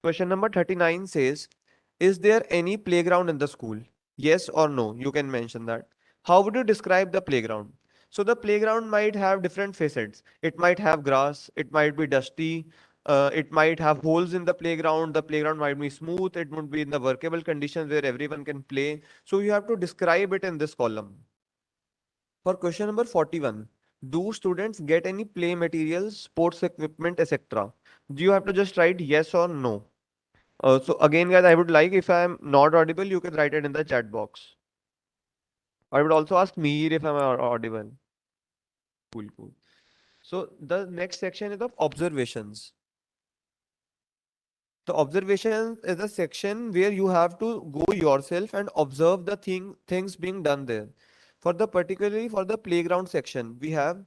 Question number 39 says, is there any playground in the school? Yes or no? You can mention that. How would you describe the playground? So the playground might have different facets. It might have grass, it might be dusty, it might have holes in the playground might be smooth, it would be in the workable conditions where everyone can play. So you have to describe it in this column. For question number 41, do students get any play materials, sports equipment, etc.? Do you have to just write yes or no? So again, guys, I would like, if I'm not audible, you can write it in the chat box. I would also ask Mir if I'm audible. Cool, cool. So the next section is of observations. The observation is a section where you have to go yourself and observe the things being done there. Particularly for the playground section, we have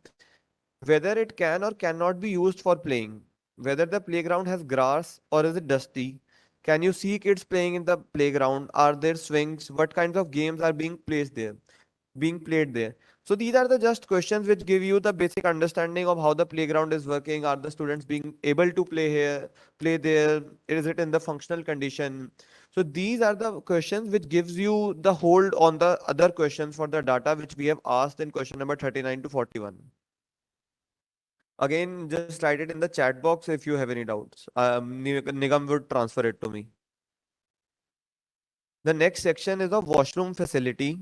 whether it can or cannot be used for playing, whether the playground has grass or is it dusty. Can you see kids playing in the playground? Are there swings? What kinds of games are being played there? So these are the just questions which give you the basic understanding of how the playground is working. Are the students being able to play here, play there? Is it in the functional condition? So these are the questions which gives you the hold on the other questions for the data which we have asked in question number 39 to 41. Again, just write it in the chat box if you have any doubts. Nigam would transfer it to me. The next section is of washroom facility.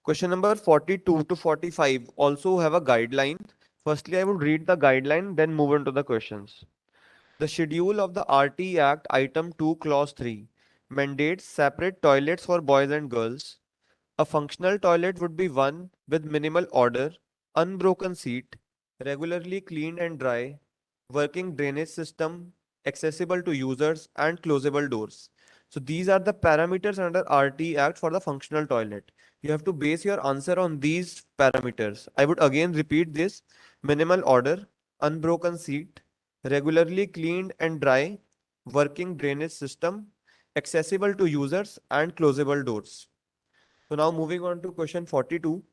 Question number 42 to 45 also have a guideline. Firstly, I would read the guideline, then move into the questions. The schedule of the RTE Act, Item 2, Clause 3, mandates separate toilets for boys and girls. A functional toilet would be one with minimal odor, unbroken seat, regularly cleaned and dry, working drainage system, accessible to users, and closable doors. So these are the parameters under RT Act for the functional toilet. You have to base your answer on these parameters. I would again repeat this: minimal odor, unbroken seat, regularly cleaned and dry, working drainage system, accessible to users, and closable doors. So now moving on to question 42.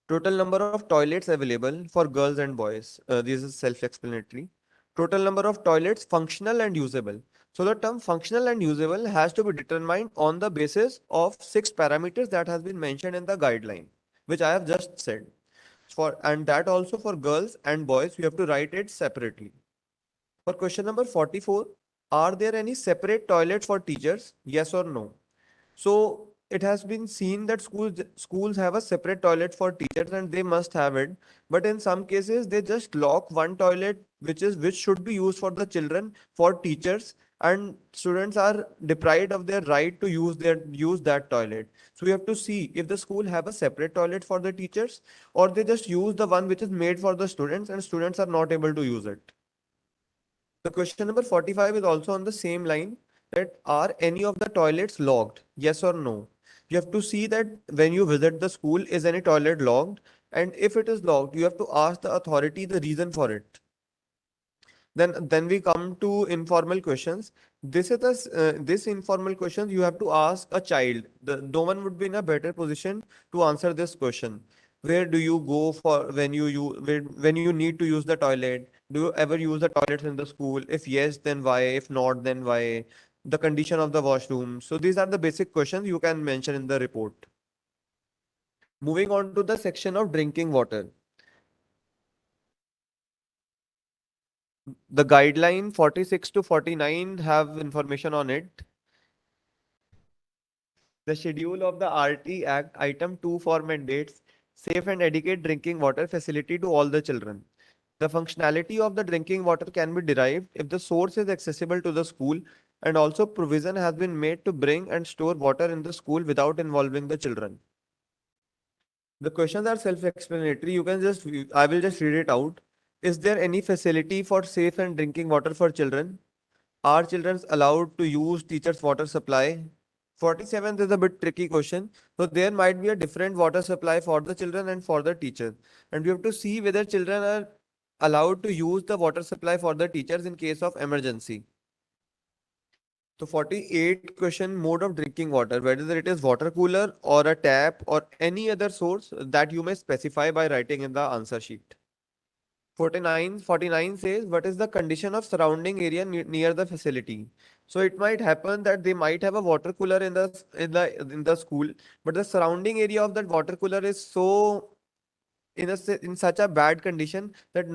Total number of toilets available for girls and boys. This is self-explanatory. Total number of toilets functional and usable. So the term functional and usable has to be determined on the basis of 6 parameters that has been mentioned in the guideline, which I have just said. And that also for girls and boys, we have to write it separately. For question number 44, are there any separate toilets for teachers? Yes or no? So it has been seen that schools have a separate toilet for teachers and they must have it. But in some cases, they just lock one toilet which should be used for the children for teachers, and students are deprived of their right to use that toilet. So we have to see if the school have a separate toilet for the teachers, or they just use the one which is made for the students and students are not able to use it. The question number 45 is also on the same line, that are any of the toilets locked? Yes or no? You have to see that when you visit the school, is any toilet locked? And if it is locked, you have to ask the authority the reason for it. Then we come to informal questions. This informal questions you have to ask a child. No one would be in a better position to answer this question. Where do you go for when you need to use the toilet? Do you ever use the toilets in the school? If yes, then why? If not, then why? The condition of the washroom. So these are the basic questions you can mention in the report. Moving on to the section of drinking water. The guideline 46 to 49 have information on it. The schedule of the RT Act, Item 2 for mandates safe and adequate drinking water facility to all the children. The functionality of the drinking water can be derived if the source is accessible to the school, and also provision has been made to bring and store water in the school without involving the children. The questions are self-explanatory. I will just read it out. Is there any facility for safe and drinking water for children? Are children allowed to use teacher's water supply? 47th is a bit tricky question. So there might be a different water supply for the children and for the teachers. And we have to see whether children are allowed to use the water supply for the teachers in case of emergency. So 48 question, mode of drinking water, whether it is water cooler or a tap or any other source that you may specify by writing in the answer sheet. 49 says, what is the condition of surrounding area near the facility? So it might happen that they might have a water cooler in the school, but the surrounding area of that water cooler is so in such a bad condition that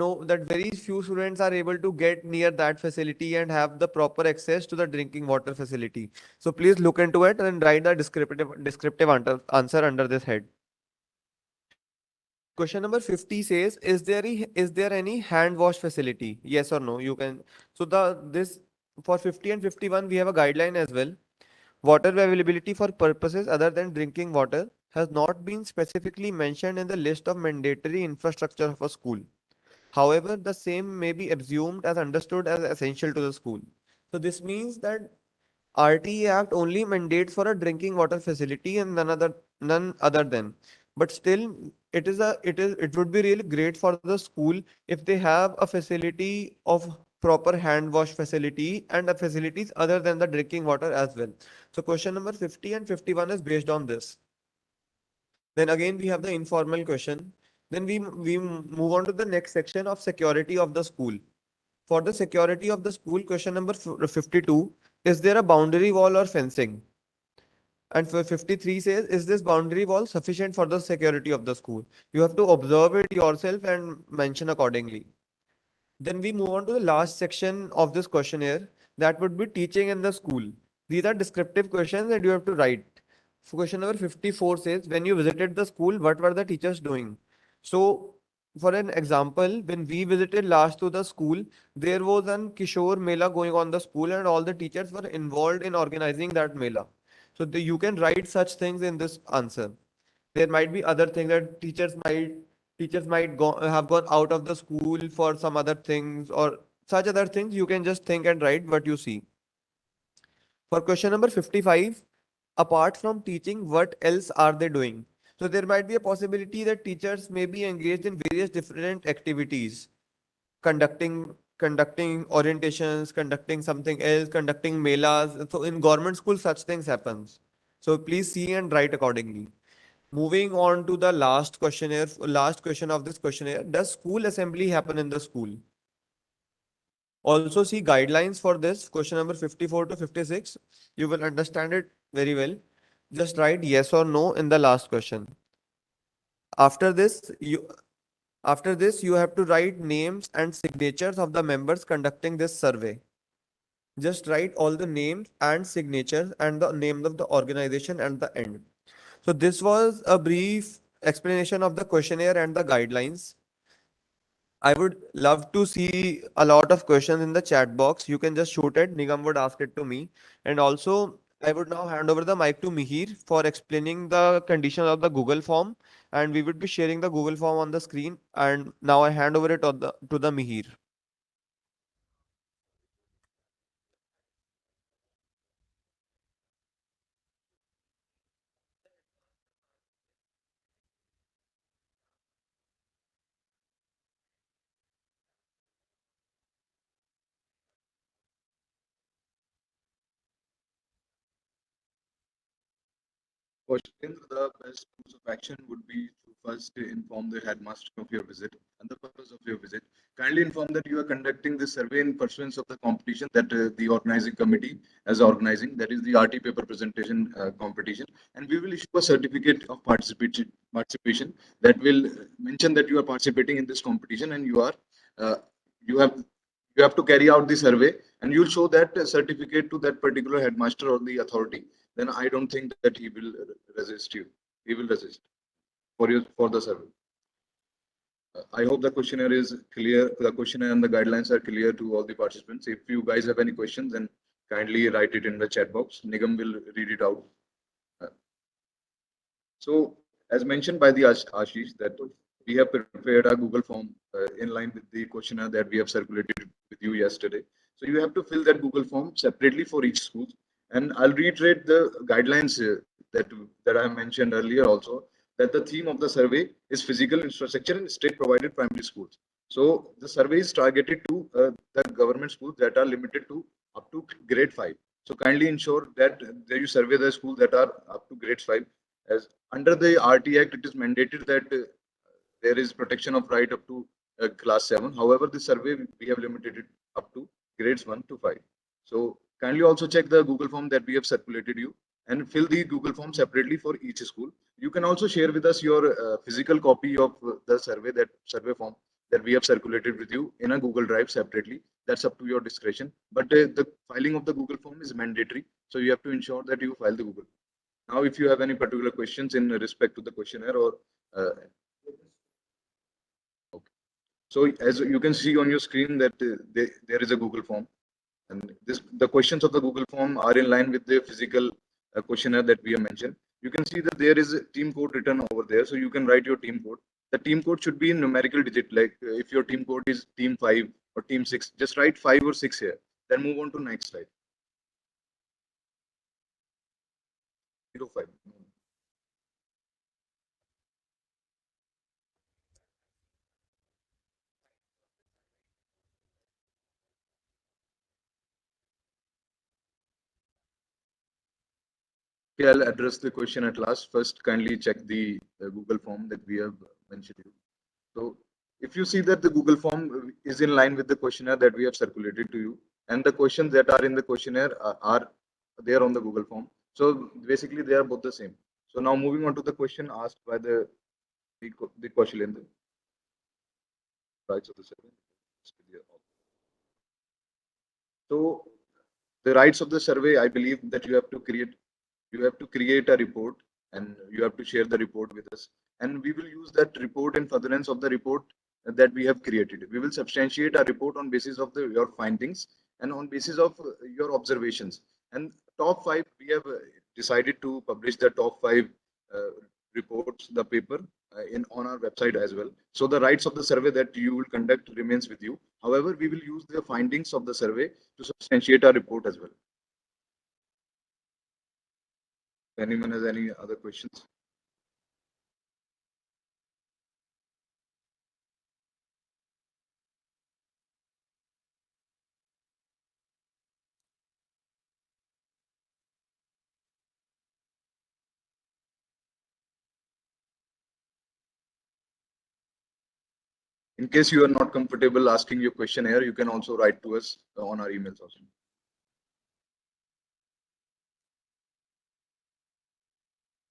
very few students are able to get near that facility and have the proper access to the drinking water facility. So please look into it and write the descriptive answer under this head. Question number 50 says, is there any hand wash facility? Yes or no? You can. So this for 50 and 51 we have a guideline as well. Water availability for purposes other than drinking water has not been specifically mentioned in the list of mandatory infrastructure of a school. However, the same may be assumed as understood as essential to the school. So this means that RTE Act only mandates for a drinking water facility and none other than. But still, it would be really great for the school if they have a facility of proper hand wash facility and a facilities other than the drinking water as well. So question number 50 and 51 is based on this. Then again we have the informal question. Then we move on to the next section of security of the school. For the security of the school, question number 52, is there a boundary wall or fencing? And for 53 says, is this boundary wall sufficient for the security of the school? You have to observe it yourself and mention accordingly. Then we move on to the last section of this questionnaire, that would be teaching in the school. These are descriptive questions that you have to write. So question number 54 says, when you visited the school, what were the teachers doing? So for an example, when we visited last to the school, there was an Kishore Mela going on the school, and all the teachers were involved in organizing that Mela. So you can write such things in this answer. There might be other things that have gone out of the school for some other things or such other things. You can just think and write what you see. For question number 55, apart from teaching, what else are they doing? So there might be a possibility that teachers may be engaged in various different activities, conducting orientations, conducting something else, conducting melas. So in government school, such things happens. So please see and write accordingly. Moving on to the last question of this questionnaire. Does school assembly happen in the school? Also see guidelines for this question number 54 to 56. You will understand it very well. Just write yes or no in the last question. After this, you have to write names and signatures of the members conducting this survey. Just write all the names and signatures and the name of the organization at the end. So this was a brief explanation of the questionnaire and the guidelines. I would love to see a lot of questions in the chat box. You can just shoot it. Nigam would ask it to me. And also, I would now hand over the mic to Mihir for explaining the conditions of the Google form. And we would be sharing the Google form on the screen. And now I hand over it to the Mihir. Question: the best course of action would be to first inform the headmaster of your visit and the purpose of your visit. Kindly inform that you are conducting this survey in pursuance of the competition that the organizing committee is organizing, that is the RT paper presentation competition, and we will issue a certificate of participation that will mention that you are participating in this competition and uh, you have you have to carry out the survey, and you'll show that certificate to that particular headmaster or the authority. Then I don't think that he will resist you. He will resist for you for the survey. I hope the questionnaire is clear. The questionnaire and the guidelines are clear to all the participants. If you guys have any questions, then kindly write it in the chat box. Nigam will read it out. Uh, So, as mentioned by the Ashish, that we have prepared a Google form in line with the questionnaire that we have circulated with you yesterday. So you have to fill that Google form separately for each school. And I'll reiterate the guidelines that I mentioned earlier also, that the theme of the survey is physical infrastructure in state provided primary schools. So the survey is targeted to the government schools that are limited to up to grade 5. So kindly ensure that you survey the schools that are up to grade 5, as under the RT Act, it is mandated that there is protection of right up to class 7. However, the survey we have limited it up to grades 1 to 5. So kindly also check the Google form that we have circulated you and fill the Google form separately for each school. You can also share with us your physical copy of the survey form that we have circulated with you in a Google Drive separately. That's up to your discretion. But the filing of the Google form is mandatory. So you have to ensure that you file the Google. Now, if you have any particular questions in respect to the questionnaire or uh, okay. So as you can see on your screen that there is a Google form, and the questions of the Google form are in line with the physical questionnaire that we have mentioned. You can see that there is a team code written over there, so you can write your team code. The team code should be in numerical digit, like if your team code is team 5 or team 6, just write 5 or 6 here. Then move on to next slide. 05. Okay, I'll address the question at last. First, kindly check the Google form that we have mentioned. So, if you see that the Google form is in line with the questionnaire that we have circulated to you, and the questions that are in the questionnaire are there on the Google form. So, basically, they are both the same. So, now moving on to the question asked by the Kaushalendra. Rights of the survey. So, the rights of the survey, I believe that you have to create a report and you have to share the report with us, and we will use that report in furtherance of the report that we have created. We will substantiate our report on basis of your findings and on basis of your observations. And top five, we have decided to publish the top five uh, reports, the paper in on our website as well. So the rights of the survey that you will conduct remains with you. However, we will use the findings of the survey to substantiate our report as well. Anyone has any other questions? In case you are not comfortable asking your question here, you can also write to us on our emails also.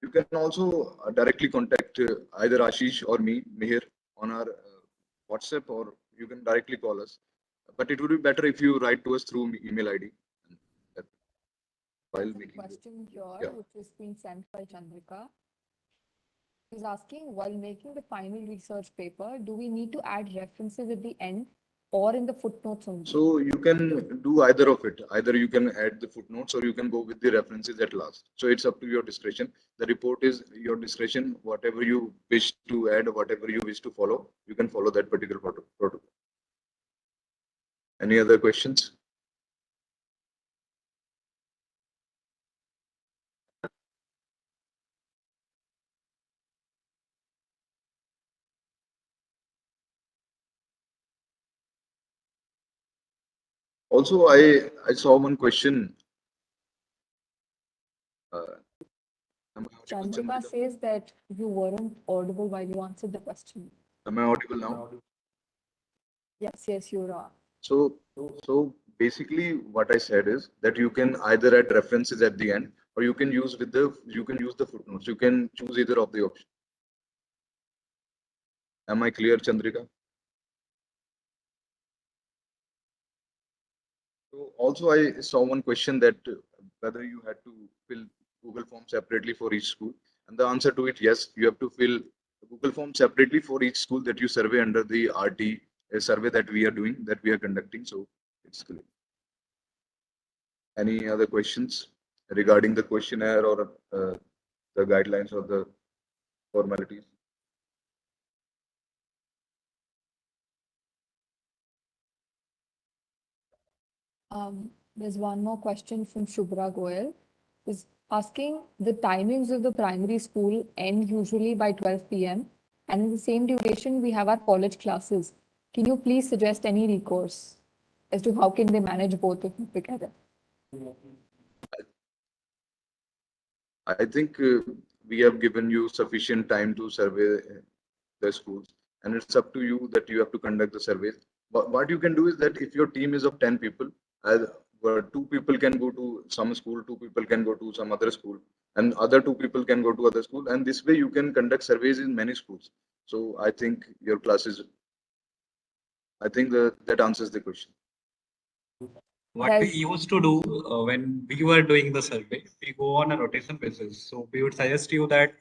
You can also directly contact either Ashish or me, Mihir, on our WhatsApp, or you can directly call us. But it would be better if you write to us through email ID. While There's a making question here, yeah. which is being sent by Chandrika. He's asking, while making the final research paper, do we need to add references at the end or in the footnotes only? So you can do either of it. Either you can add the footnotes or you can go with the references at last. So it's up to your discretion. The report is your discretion. Whatever you wish to add, whatever you wish to follow, you can follow that particular protocol. Any other questions? Also, I saw one question. Am I audible, Chandrika Chandrika? says that you weren't audible while you answered the question. Am I audible now? Yes, you are. So basically, what I said is that you can either add references at the end, or you can use the footnotes. You can choose either of the options. Am I clear, Chandrika? So also I saw one question that whether you had to fill Google Form separately for each school, and the answer to it, yes, you have to fill the Google Form separately for each school that you survey under the RT survey that we are doing, that we are conducting. So it's clear. Any other questions regarding the questionnaire or the guidelines or the formalities? There's one more question from Shubhra Goyal. Is asking the timings of the primary school end usually by 12 p.m. and in the same duration we have our college classes. Can you please suggest any recourse as to how can they manage both of them together? I think we have given you sufficient time to survey the schools, and it's up to you that you have to conduct the surveys. But what you can do is that if your team is of 10 people, where two people can go to some school, two people can go to some other school, and other two people can go to other school, and this way you can conduct surveys in many schools. So I think your classes, I think that answers the question. What we used to do when we were doing the survey, we go on a rotation basis. So we would suggest you that,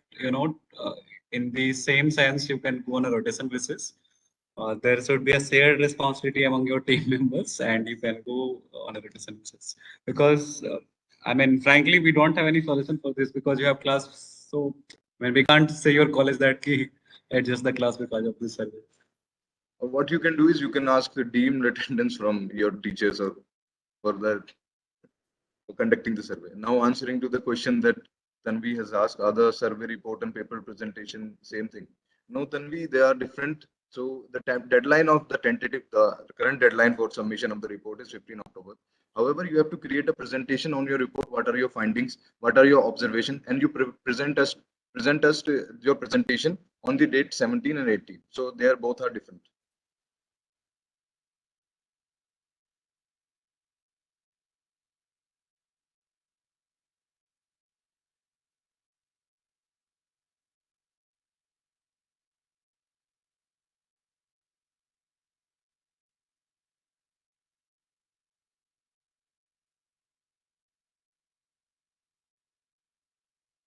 in the same sense, you can go on a rotation basis. There should be a shared responsibility among your team members, and you can go on a rotation basis. Because, I mean, frankly, we don't have any solution for this because you have class. So when we can't say your college that key adjust the class because of this survey. What you can do is you can ask the deemed attendance from your teachers or for that for conducting the survey. Now answering to the question that Tanvi has asked, other survey report and paper presentation, same thing. No, Tanvi, they are different. So the deadline of the current deadline for submission of the report is 15 October. However, you have to create a presentation on your report. What are your findings? What are your observations? And you present us your presentation on the date 17 and 18. So they are both are different.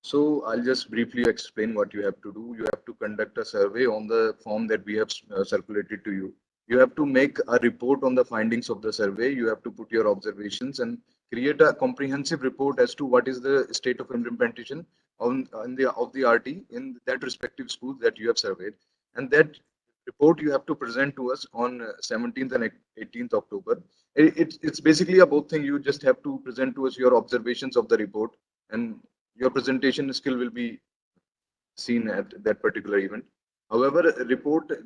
So I'll just briefly explain what you have to do. You have to conduct a survey on the form that we have circulated to you. You have to make a report on the findings of the survey. You have to put your observations and create a comprehensive report as to what is the state of implementation of the RT in that respective school that you have surveyed. And that report you have to present to us on 17th and 18th October. It's basically a both thing. You just have to present to us your observations of the report, and your presentation skill will be seen at that particular event. However,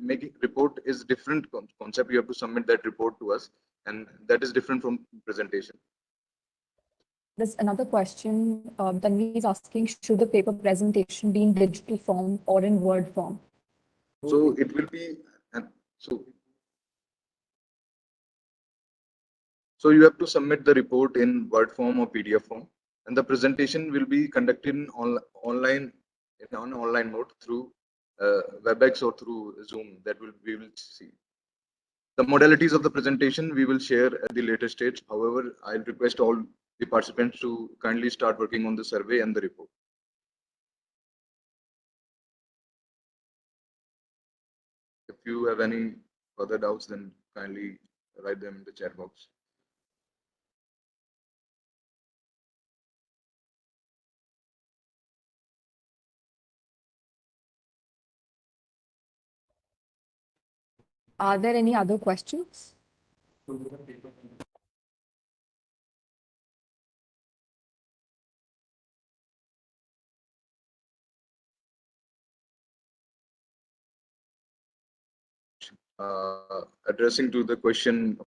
making report is different concept. You have to submit that report to us, and that is different from presentation. There's another question. Tanvi is asking, should the paper presentation be in digital form or in Word form? So it will be, and so you have to submit the report in Word form or PDF form, and the presentation will be conducted in online on online mode through WebEx or through Zoom. That will we will see. The modalities of the presentation we will share at the later stage. However, I'll request all the participants to kindly start working on the survey and the report. If you have any further doubts, then kindly write them in the chat box. Are there any other questions? Addressing to the question